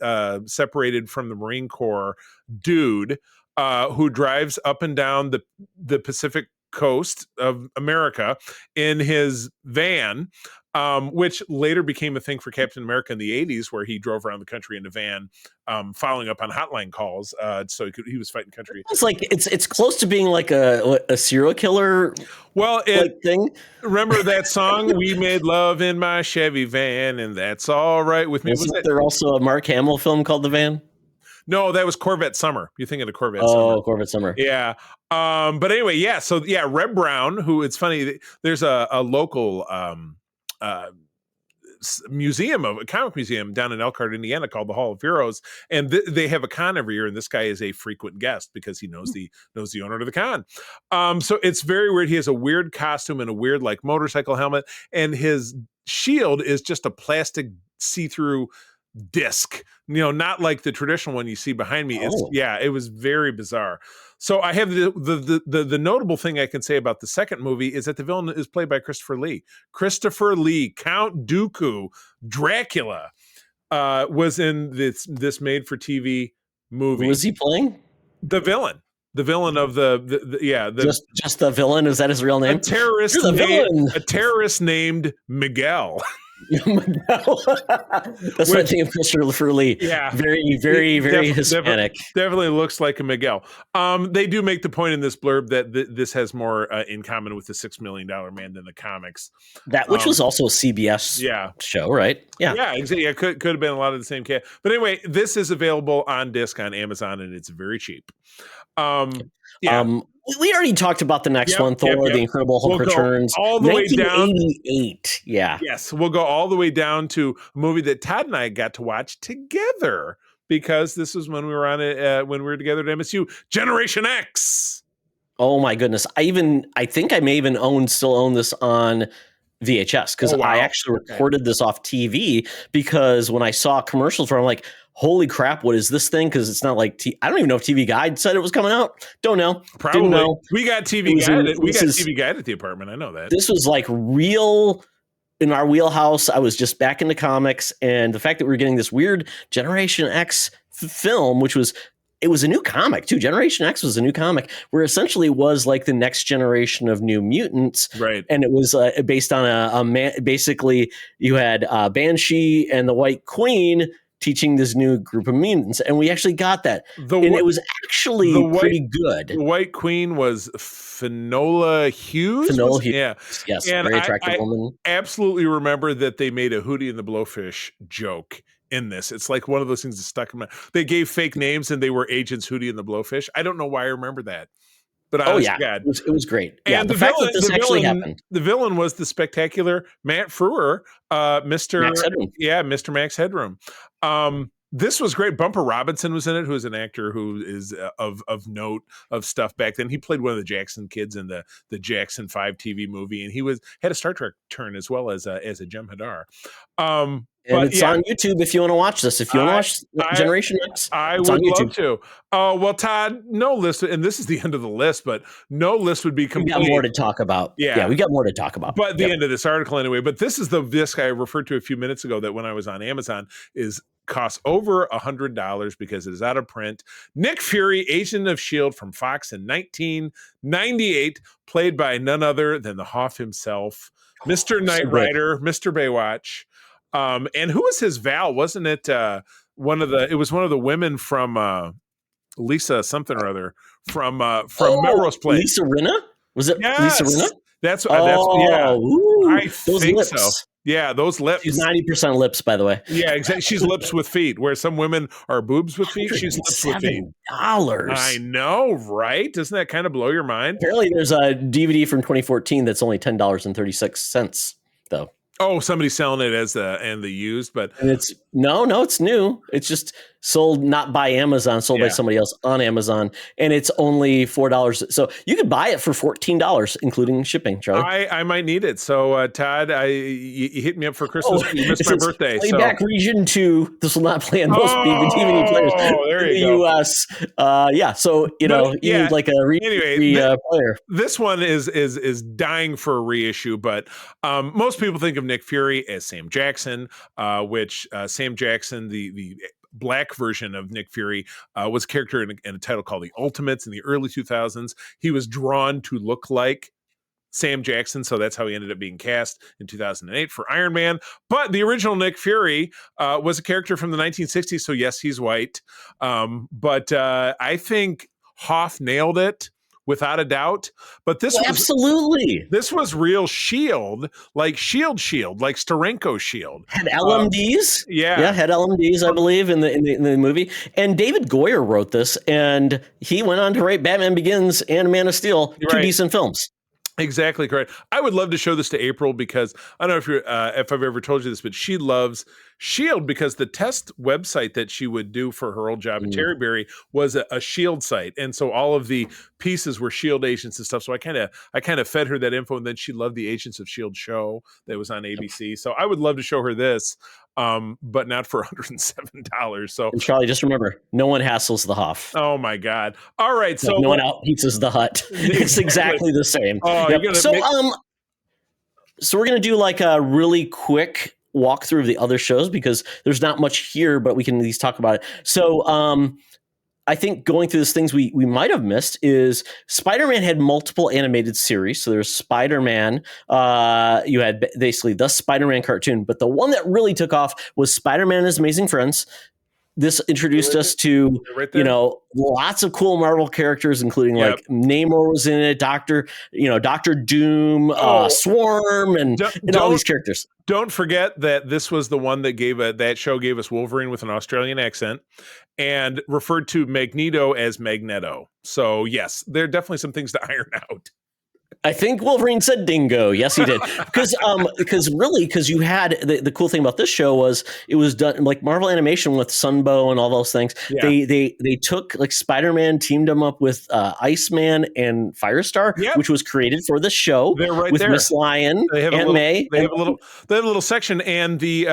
separated from the Marine Corps dude who drives up and down the Pacific coast of America in his van, which later became a thing for Captain America in the 80s, where he drove around the country in a van, following up on hotline calls. So he was fighting country. It's like it's close to being like a serial killer. Well, thing. Remember that song? We made love in my Chevy van, and that's all right with me. Wasn't there also a Mark Hamill film called The Van? No, that was Corvette Summer. You're thinking of Corvette Summer. Oh, Corvette Summer. Yeah. But anyway, yeah. So yeah, Reb Brown, who it's funny, there's a local a comic museum down in Elkhart, Indiana, called the Hall of Heroes, and they have a con every year, and this guy is a frequent guest because he knows the owner of the con. So it's very weird. He has a weird costume and a weird like motorcycle helmet, and his shield is just a plastic see-through disc, not like the traditional one you see behind me. It was very bizarre. So I have the notable thing I can say about the second movie is that the villain is played by Christopher Lee. Count Dooku, Dracula, was in this made for TV movie. Who was he playing? The villain of just the villain. Is that his real name? A terrorist named Miguel. That's what I think of Christopher Lee. Yeah, very, very, very Hispanic. Definitely looks like a Miguel. They do make the point in this blurb that this has more in common with the $6 Million Man than the comics. That which was also a CBS show, right? Yeah, exactly. Yeah, could have been a lot of the same cat. But anyway, this is available on disc on Amazon, and it's very cheap. We already talked about the next one, Thor: The Incredible Hulk Returns, all the way down. 1988. Yeah. Yes, we'll go all the way down to a movie that Todd and I got to watch together because this was when we were on it when we were together at MSU. Generation X. Oh my goodness! I think I may even still own this on VHS because I actually recorded this off TV because when I saw commercials for it, I'm like, holy crap, what is this thing? Because it's not like I don't even know if TV Guide said it was coming out. Don't know. Probably. Didn't know. We got TV Guide. TV Guide at the apartment. I know that. This was like real in our wheelhouse. I was just back into comics, and the fact that we were getting this weird Generation X film, which was it was a new comic too. Generation X was a new comic where essentially it was like the next generation of New Mutants, right? And it was based on a man. Basically, you had Banshee and the White Queen teaching this new group of mutants, and we actually got that, and it was actually pretty good. The White Queen was Finola Hughes. Yeah, yes, and very attractive woman. Absolutely remember that they made a Hootie and the Blowfish joke in this. It's like one of those things that stuck in my. They gave fake names and they were Agents Hootie and the Blowfish. I don't know why I remember that, but honest to God, it was great. And yeah, the fact that this actually happened. The villain was the spectacular Matt Frewer, Mr. Max Headroom. Yeah, Mr. Max Headroom. This was great. Bumper Robinson was in it, who is an actor who is of note of stuff back then. He played one of the Jackson kids in the Jackson 5 TV movie, and he had a Star Trek turn as well as a Jem'Hadar. And it's on YouTube if you want to watch this. If you want to watch Generation X, I would love to. Oh, well, Todd, no list, and this is the end of the list, but no list would be complete. We got more to talk about. Yeah, we got more to talk about. But the end of this article anyway. But this is the disc I referred to a few minutes ago that when I was on Amazon costs over $100 because it is out of print. Nick Fury, Agent of S.H.I.E.L.D. from Fox in 1998, played by none other than the Hoff himself, Mr. Knight Rider, Mr. Baywatch. And who was his Val? Wasn't it one of the women from Lisa something or other from Melrose Place? Lisa Rinna? Was it Lisa Rinna? That's yeah. Ooh, I think lips. so. Yeah, those lips. She's 90% lips, by the way. Yeah, exactly. She's lips with feet, where some women are boobs with feet. She's lips with feet. $7. I know, right? Doesn't that kind of blow your mind? Apparently, there's a DVD from 2014 that's only $10.36, though. Oh, somebody's selling it as the used, but and it's no, it's new. It's just sold not by Amazon, sold by somebody else on Amazon, and it's only $4. So you could buy it for $14, including shipping. Charlie, I might need it. So Todd, you hit me up for Christmas. You missed my birthday. Playback region 2. This will not play on most DVD players in the US. Yeah, so you need like a player. This one is dying for a reissue, but most people think of Nick Fury as Sam Jackson, which Sam Jackson, the black version of Nick Fury, was a character in a title called The Ultimates in the early 2000s. He was drawn to look like Sam Jackson, so that's how he ended up being cast in 2008 for Iron Man. But the original Nick Fury was a character from the 1960s, so yes, he's white. But I think Hoff nailed it without a doubt. But this was absolutely, this was real Shield, like Shield, like Steranko Shield. Had LMDs, had LMDs, I believe, in the movie. And David Goyer wrote this, and he went on to write Batman Begins and Man of Steel, two decent films. Exactly correct. I would love to show this to April because I don't know if I've ever told you this, but she loves S.H.I.E.L.D. because the test website that she would do for her old job at Terryberry was a S.H.I.E.L.D. site, and so all of the pieces were S.H.I.E.L.D. agents and stuff. So I kind of fed her that info, and then she loved the Agents of S.H.I.E.L.D. show that was on ABC. So I would love to show her this, but not for $107. So and Charlie, just remember, no one hassles the Hoff. Oh my God! All right, so no one out pizzas the Hut. It's exactly the same. Oh, so we're gonna do like a really quick walkthrough of the other shows because there's not much here, but we can at least talk about it. So I think going through these things we might have missed is Spider-Man had multiple animated series. So there's Spider-Man. You had basically the Spider-Man cartoon, but the one that really took off was Spider-Man and His Amazing Friends. This introduced us to, lots of cool Marvel characters, including like Namor was in it, Doctor Doom, Swarm, and all these characters. Don't forget that this was the one that that show gave us Wolverine with an Australian accent and referred to Magneto as Magneto. So yes, there are definitely some things to iron out. I think Wolverine said dingo. Yes, he did. Because you had the cool thing about this show was it was done like Marvel Animation with Sunbow and all those things. Yeah. They took like Spider-Man, teamed them up with Iceman and Firestar, which was created for the show. They're right with there. Miss Lion, Aunt May. They have a little section, and the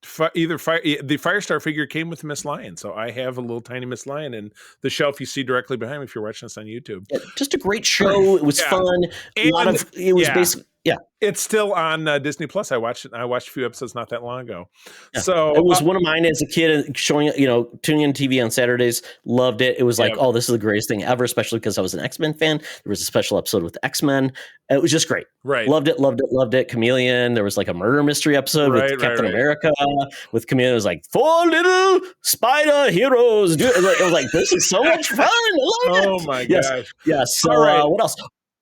Firestar figure came with Miss Lion. So I have a little tiny Miss Lion in the shelf you see directly behind me if you're watching this on YouTube. Yeah, just a great show. It was fun. Basically, it's still on Disney Plus. I watched a few episodes not that long ago. Yeah. So it was one of mine as a kid, showing tuning in TV on Saturdays. Loved it. It was like, oh, this is the greatest thing ever, especially because I was an X-Men fan. There was a special episode with X-Men. It was just great. Right. Loved it. Chameleon. There was like a murder mystery episode with Captain America with Chameleon. It was like 4 little spider heroes. It was like, this is so much fun. I love it. Oh my gosh. Yes. So what else?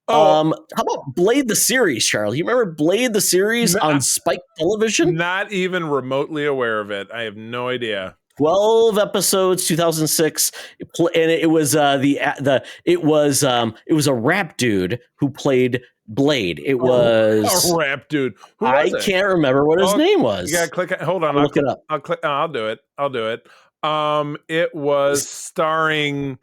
How about Blade the series, Charlie? You remember Blade the series on Spike Television? Not even remotely aware of it. I have no idea. 12 episodes, 2006, and it was it was a rap dude who played Blade. It was a rap dude. Who I was it? can't remember what his name was. You gotta click. Hold on. I'll look it up. I'll click. I'll do it. It was starring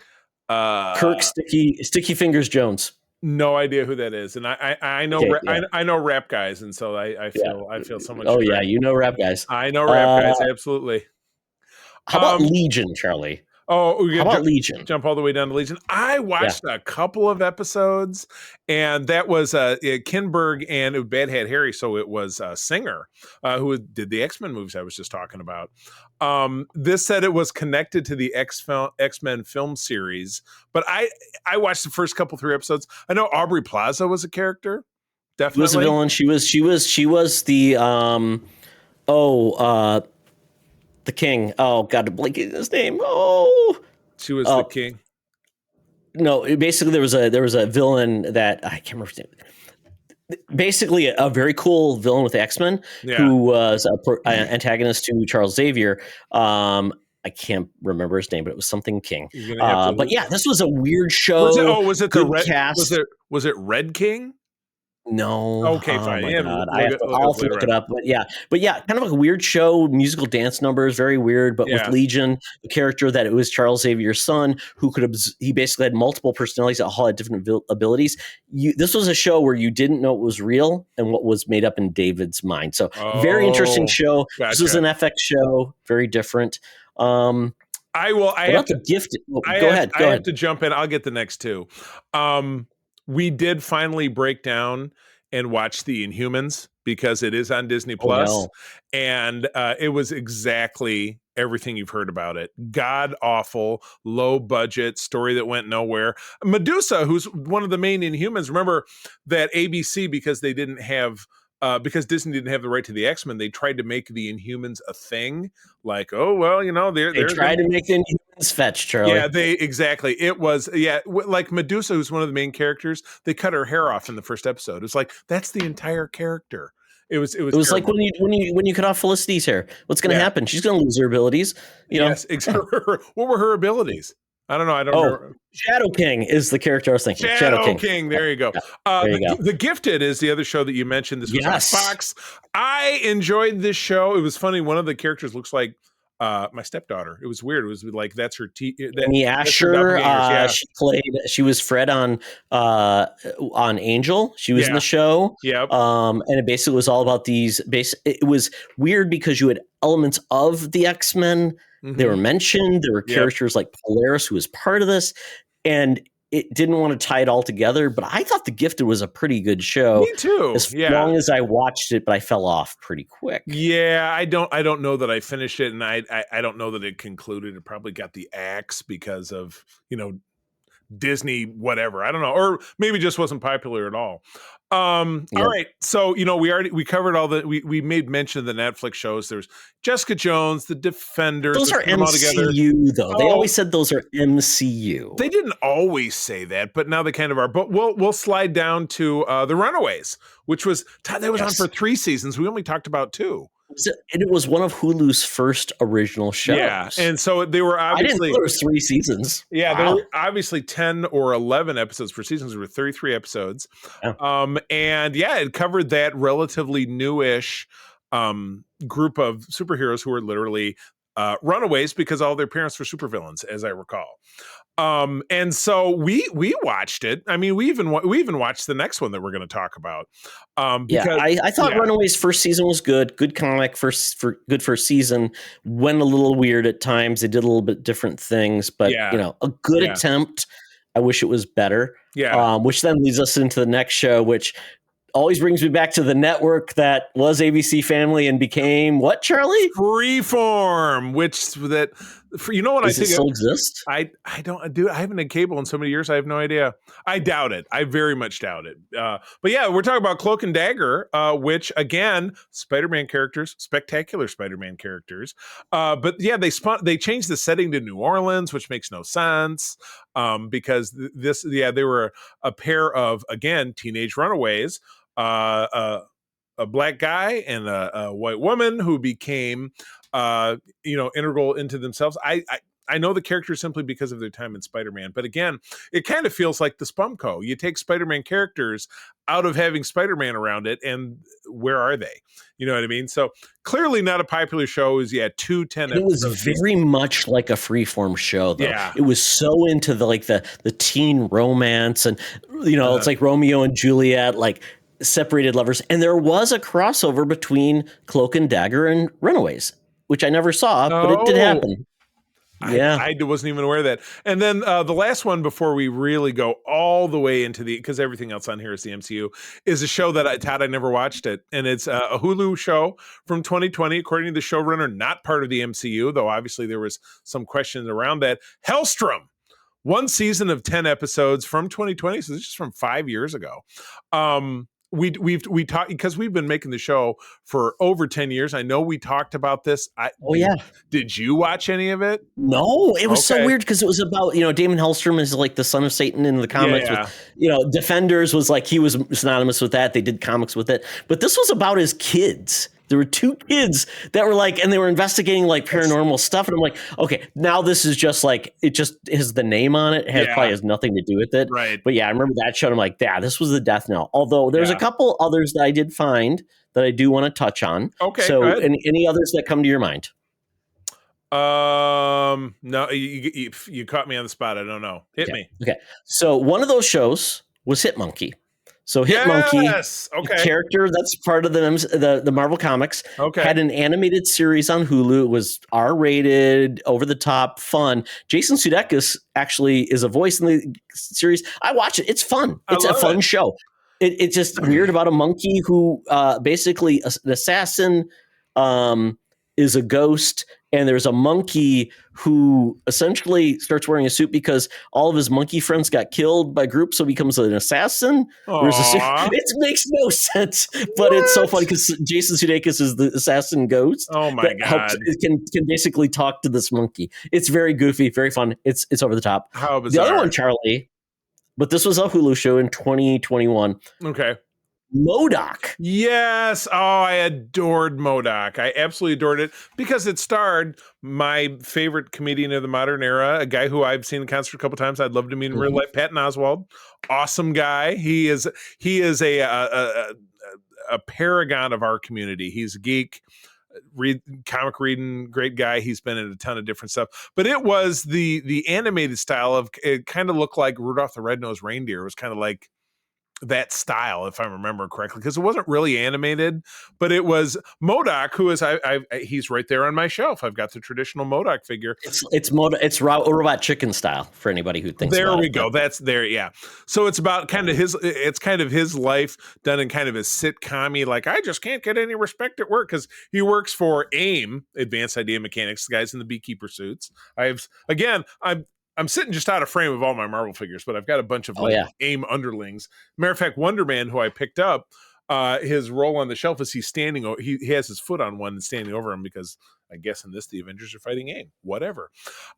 Kirk Sticky Fingers Jones. No idea who that is, and I know Okay, yeah. I know rap guys, and so I feel so much. Oh yeah, you know rap guys. I know rap guys, absolutely. How about Legion, Charlie? Oh, how about Legion? Jump all the way down to Legion. I watched a couple of episodes, and that was Kinberg and Bad Hat Harry. So it was Singer who did the X-Men movies I was just talking about. This said it was connected to the X-Men film series, but I watched the first three episodes. I know Aubrey Plaza was a character. Definitely, she was a villain. She was the the king. Oh God, I'm blanking his name. Oh, she was the king. No, basically there was a villain that I can't remember his name. Basically, a very cool villain with the X-Men who was an antagonist to Charles Xavier. I can't remember his name, but it was something King. But yeah, this was a weird show. Was it the Red cast? Was it Red King? No. Okay, fine. God. I'll have to look it up. But yeah, kind of like a weird show, musical dance numbers, very weird. But with Legion, the character that it was Charles Xavier's son, who he basically had multiple personalities that all had different abilities. This was a show where you didn't know what was real and what was made up in David's mind. So very interesting show. Gotcha. This was an FX show, very different. I have to gift. Go ahead. I have to jump in. I'll get the next two. We did finally break down and watch The Inhumans because it is on Disney Plus, and it was exactly everything you've heard about it. God awful, low budget story that went nowhere. Medusa, who's one of the main Inhumans, remember that ABC, because they didn't have. Because Disney didn't have the right to the X-Men, they tried to make the Inhumans a thing. Like, oh well, they tried to make the Inhumans fetch, Charlie. Yeah, exactly. It was like Medusa, who's one of the main characters. They cut her hair off in the first episode. It was like that's the entire character. It was like when you cut off Felicity's hair. What's going to happen? She's going to lose her abilities. Yes, exactly. What were her abilities? I don't know. I don't know. Shadow King is the character I was thinking. Shadow King. There you go. The Gifted is the other show that you mentioned. This was on Fox. I enjoyed this show. It was funny. One of the characters looks like my stepdaughter. It was weird. It was like that's her. Amy Asher. She was Fred on Angel. She was in the show. Yeah. And it basically was all about these. It was weird because you had elements of the X-Men. Mm-hmm. They were mentioned. There were characters like Polaris, who was part of this, and it didn't want to tie it all together. But I thought The Gifted was a pretty good show. Me too. As long as I watched it, but I fell off pretty quick. Yeah, I don't know that I finished it, and I don't know that it concluded. It probably got the axe because of Disney, whatever. I don't know, or maybe just wasn't popular at all. All right. So, we covered all we made mention of the Netflix shows. There's Jessica Jones, The Defenders. Those are MCU though. They always said those are MCU. They didn't always say that, but now they kind of are. But we'll slide down to The Runaways, which was on for 3 seasons. We only talked about 2. And it was one of Hulu's first original shows. Yeah, and so they were obviously. I didn't know there was 3 seasons. Yeah, There were obviously 10 or 11 episodes per season. There were 33 episodes. Oh. And it covered that relatively newish group of superheroes who were literally runaways because all their parents were supervillains, as I recall. And so we watched it. I mean, we even watched the next one that we're going to talk about. I thought Runaways first season was good. Good comic good first season. Went a little weird at times. They did a little bit different things, but a good attempt. I wish it was better. Yeah. Which then leads us into the next show, which always brings me back to the network that was ABC Family and became what, Charlie? Freeform, which that you know what Does I it think still exist? I don't do. I haven't had cable in so many years. I have no idea. I doubt it. I very much doubt it. But yeah, we're talking about Cloak and Dagger, which again, Spider-Man characters, spectacular Spider-Man characters. But yeah, they changed the setting to New Orleans, which makes no sense because they were a pair of again teenage runaways. A black guy and a white woman who became integral into themselves. I know the characters simply because of their time in Spider-Man, but again, it kind of feels like the Spumco. You take Spider-Man characters out of having Spider-Man around it, and where are they? You know what I mean? So clearly not a popular show. It was 210 It was episodes. very much like a freeform show, though. Yeah. It was so into the teen romance, and it's like Romeo and Juliet, like separated lovers. And there was a crossover between Cloak and Dagger and Runaways, which I never saw, but it did happen. Yeah, I wasn't even aware of that. And then the last one before we really go all the way into because everything else on here is the MCU, is a show that I never watched it. And it's a Hulu show from 2020, according to the showrunner, not part of the MCU, though obviously there was some questions around that. Hellstrom, one season of 10 episodes from 2020. So this is just from 5 years ago. We talked because we've been making the show for over 10 years. I know we talked about this. Did you watch any of it? No, it was so weird because it was about, Damon Hellstrom is like the son of Satan in the comics. Yeah. With, Defenders was like, he was synonymous with that. They did comics with it. But this was about his kids. There were two kids that were like, and they were investigating like paranormal stuff. And I'm like, okay, now this is just like, it just has the name on it. It probably has nothing to do with it. Right. But yeah, I remember that show. And I'm like, yeah, this was the death knell. Although there's a couple others that I did find that I do want to touch on. Okay. So any others that come to your mind? No, you caught me on the spot. I don't know. Hit me. Okay. So one of those shows was Hit Monkey. So Hit Monkey, the character that's part of the Marvel Comics, had an animated series on Hulu. It was R-rated, over the top, fun. Jason Sudeikis actually is a voice in the series. I watch it. It's fun. It's a fun show. It's just weird about a monkey who basically an assassin is a ghost, and there's a monkey who essentially starts wearing a suit because all of his monkey friends got killed by groups, so he becomes an assassin. It makes no sense, but it's so funny because Jason Sudeikis is the assassin ghost. Oh my god! Can basically talk to this monkey. It's very goofy, very fun. It's over the top. How bizarre. The other one, Charlie, but this was a Hulu show in 2021. Okay. MODOK. Yes. Oh, I adored MODOK. I absolutely adored it because it starred my favorite comedian of the modern era, a guy who I've seen in concert a couple times. I'd love to meet in real life, Patton Oswalt. Awesome guy. He is a paragon of our community. He's a geek. Comic reading, great guy. He's been in a ton of different stuff, but it was the animated style of it. Kind of looked like Rudolph the Red-Nosed Reindeer. It was kind of like that style, if I remember correctly, because it wasn't really animated, but it was MODOK, who is he's right there on my shelf. I've got the traditional MODOK figure. It's Robot Chicken style for anybody who thinks. There we go. That's there. Yeah. So it's about kind of his life done in kind of a sitcom-y, like I just can't get any respect at work because he works for AIM, Advanced Idea Mechanics, the guys in the beekeeper suits. I'm sitting just out of frame of all my Marvel figures, but I've got a bunch of AIM underlings. Matter of fact, Wonder Man, who I picked up, his role on the shelf is he's standing. He has his foot on one and standing over him because I guess in this the Avengers are fighting AIM. Whatever.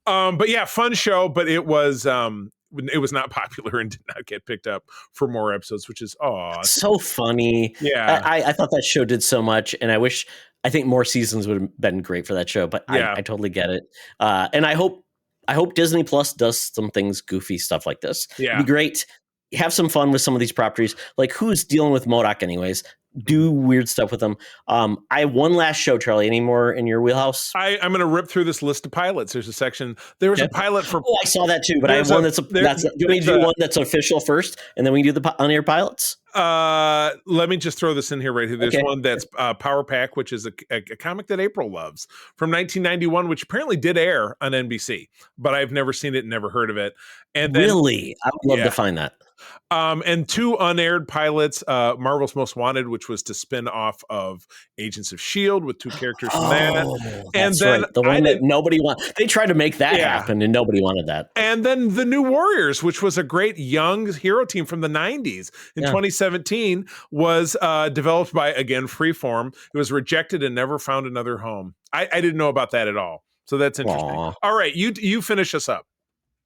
But yeah, fun show. But it was not popular and did not get picked up for more episodes, which is so funny. Yeah, I thought that show did so much, and I think more seasons would have been great for that show. But I totally get it, and I hope Disney Plus does some things, goofy stuff like this. Yeah. It'd be great. Have some fun with some of these properties. Like, who's dealing with MODOK anyways? Do weird stuff with them. I have one last show, Charlie. Any more in your wheelhouse? I'm going to rip through this list of pilots. There's a section. There was a pilot for. Oh, I saw that too. But I have one do we do one that's official first, and then we can do the on-air pilots? Let me just throw this in here right here. There's one that's Power Pack, which is a comic that April loves from 1991, which apparently did air on NBC, but I've never seen it and never heard of it. And then, really, I would love to find that. And 2 unaired pilots, Marvel's Most Wanted, which was to spin off of Agents of S.H.I.E.L.D. with 2 characters from that. And That's then right. The one that nobody wanted. They tried to make that happen, and nobody wanted that. And then The New Warriors, which was a great young hero team from the 90s in 2017, was developed by, again, Freeform. It was rejected and never found another home. I didn't know about that at all. So that's interesting. Aww. All right, you finish us up.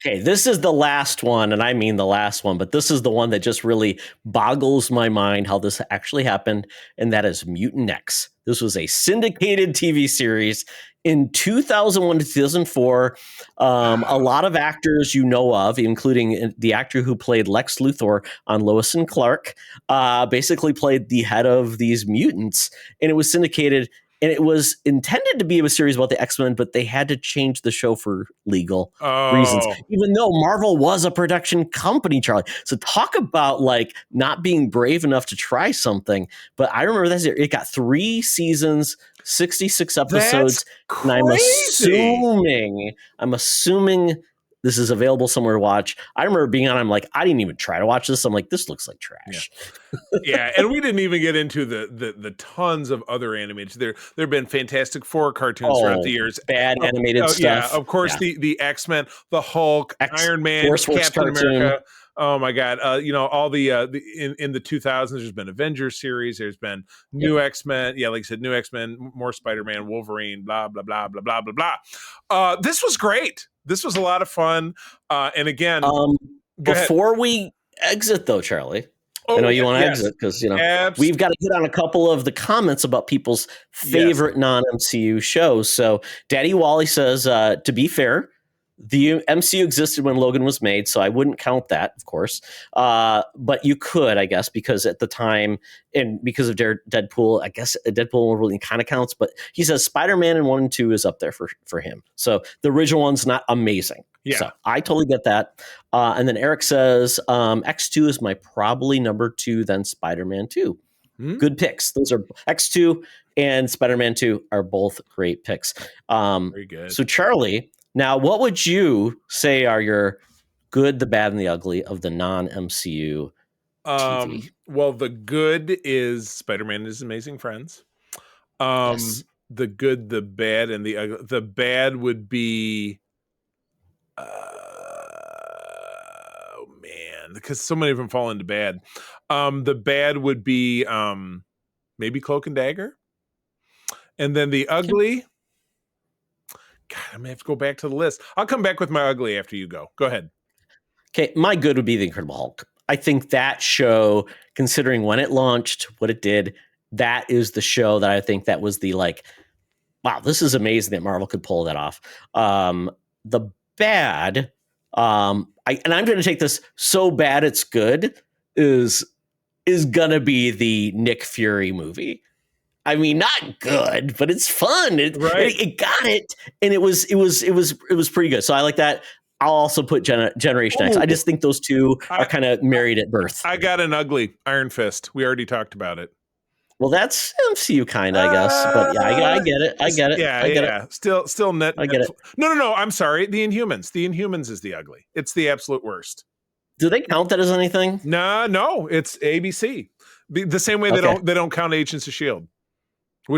Okay, this is the last one, and I mean the last one, but this is the one that just really boggles my mind how this actually happened, and that is Mutant X. This was a syndicated TV series in 2001 to 2004. A lot of actors you know of, including the actor who played Lex Luthor on Lois and Clark, basically played the head of these mutants, and it was syndicated. And it was intended to be a series about the X-Men, but they had to change the show for legal reasons, even though Marvel was a production company, Charlie. So talk about like not being brave enough to try something. But I remember that it got 3 seasons, 66 episodes. And I'm assuming this is available somewhere to watch. I remember being on, I'm like, I didn't even try to watch this. I'm like, this looks like trash. Yeah, and we didn't even get into the tons of other animated. There have been Fantastic Four cartoons throughout the years. Bad animated stuff. Yeah, of course, the X-Men, the Hulk, Iron Man, Captain America. Oh my God! All the in the 2000s, there's been Avengers series. There's been new X-Men. Yeah, like I said, new X-Men, more Spider-Man, Wolverine, blah blah blah blah blah blah blah. This was great. This was a lot of fun. And again, before we exit, though, Charlie. I know you want to exit because we've got to hit on a couple of the comments about people's favorite non-MCU shows. So Daddy Wally says, to be fair, the MCU existed when Logan was made, so I wouldn't count that, of course. But you could, I guess, because at the time, and because of Deadpool, I guess Deadpool really kind of counts. But he says Spider-Man in 1 and 2 is up there for him. So the original one's not amazing. Yeah. So I totally get that. And then Eric says X2 is my probably number 2, then Spider-Man 2. Good picks. Those are X2 and Spider-Man 2 are both great picks. Very good. So Charlie, now what would you say are your good, the bad, and the ugly of the non-MCU TV? Well, the good is Spider-Man and His Amazing Friends. The good, the bad, and the ugly. The bad would be because so many of them fall into bad. The bad would be maybe Cloak and Dagger. And then the ugly, God, I'm gonna have to go back to the list. I'll come back with my ugly after you go. Go ahead. Okay, my good would be The Incredible Hulk. I think that show, considering when it launched, what it did, that is the show that I think that was the wow, this is amazing that Marvel could pull that off. The bad, and I'm going to take this so bad it's good, is gonna be the Nick Fury movie. I mean, not good, but it's fun. It got it, and it was pretty good. So I like that. I'll also put Generation X. I just think those two are kind of married at birth. I got an ugly Iron Fist. We already talked about it. Well, that's MCU kind of, I guess. But yeah, I get it. I get it. Yeah, I get it. Still net. I get it. No. I'm sorry. The Inhumans. The Inhumans is the ugly. It's the absolute worst. Do they count that as anything? No. It's ABC. The same way they don't count Agents of S.H.I.E.L.D.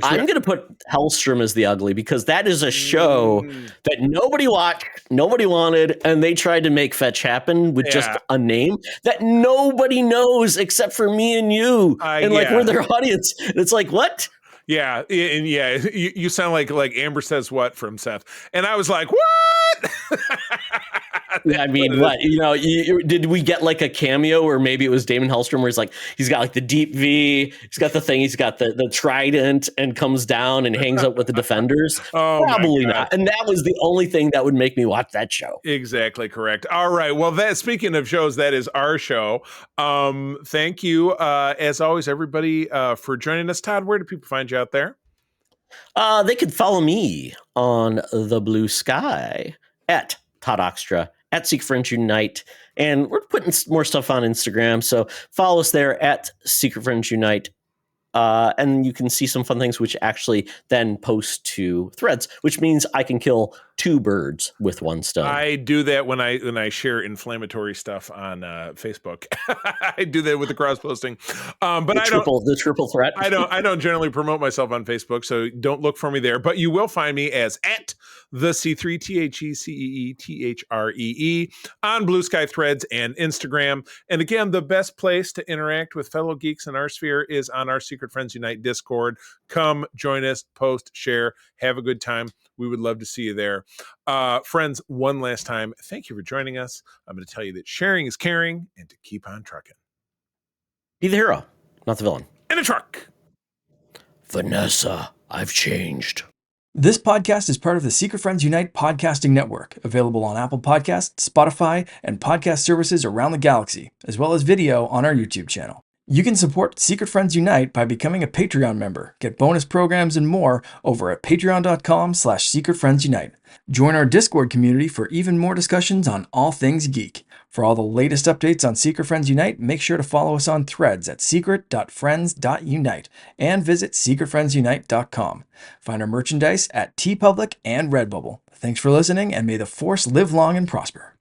I'm going to put Hellstrom as the ugly because that is a show that nobody watched, nobody wanted, and they tried to make fetch happen with just a name that nobody knows except for me and you. We're their audience. And it's like, what? Yeah. And you sound like Amber Says What from Seth. And I was like, what? I mean, what? Did we get like a cameo or maybe it was Damon Hellstrom where he's got like the deep V, he's got the thing, he's got the trident and comes down and hangs out with the Defenders? Probably not. And that was the only thing that would make me watch that show. Exactly correct. All right. Well, speaking of shows, that is our show. Thank you, as always, everybody, for joining us. Todd, where do people find you out there? They could follow me on the Blue Sky at Todd Oxtra, at Secret Friends Unite, and we're putting more stuff on Instagram, so follow us there at Secret Friends Unite, and you can see some fun things which actually then post to Threads, which means I can kill two birds with one stone. I do that when I share inflammatory stuff on Facebook. I do that with the cross posting, but the triple threat. I don't generally promote myself on Facebook, so don't look for me there. But you will find me as at the C3 THECEETHREE on Blue Sky Threads and Instagram. And again, the best place to interact with fellow geeks in our sphere is on our Secret Friends Unite Discord. Come join us, post, share, have a good time. We would love to see you there. Friends, one last time, thank you for joining us. I'm going to tell you that sharing is caring and to keep on trucking. Be the hero, not the villain. In a truck. Vanessa, I've changed. This podcast is part of the Secret Friends Unite podcasting network, available on Apple Podcasts, Spotify, and podcast services around the galaxy, as well as video on our YouTube channel. You can support Secret Friends Unite by becoming a Patreon member, get bonus programs and more over at patreon.com/secretfriendsunite. Join our Discord community for even more discussions on all things geek. For all the latest updates on Secret Friends Unite, make sure to follow us on Threads at secret.friends.unite and visit secretfriendsunite.com. Find our merchandise at TeePublic and Redbubble. Thanks for listening, and may the Force live long and prosper.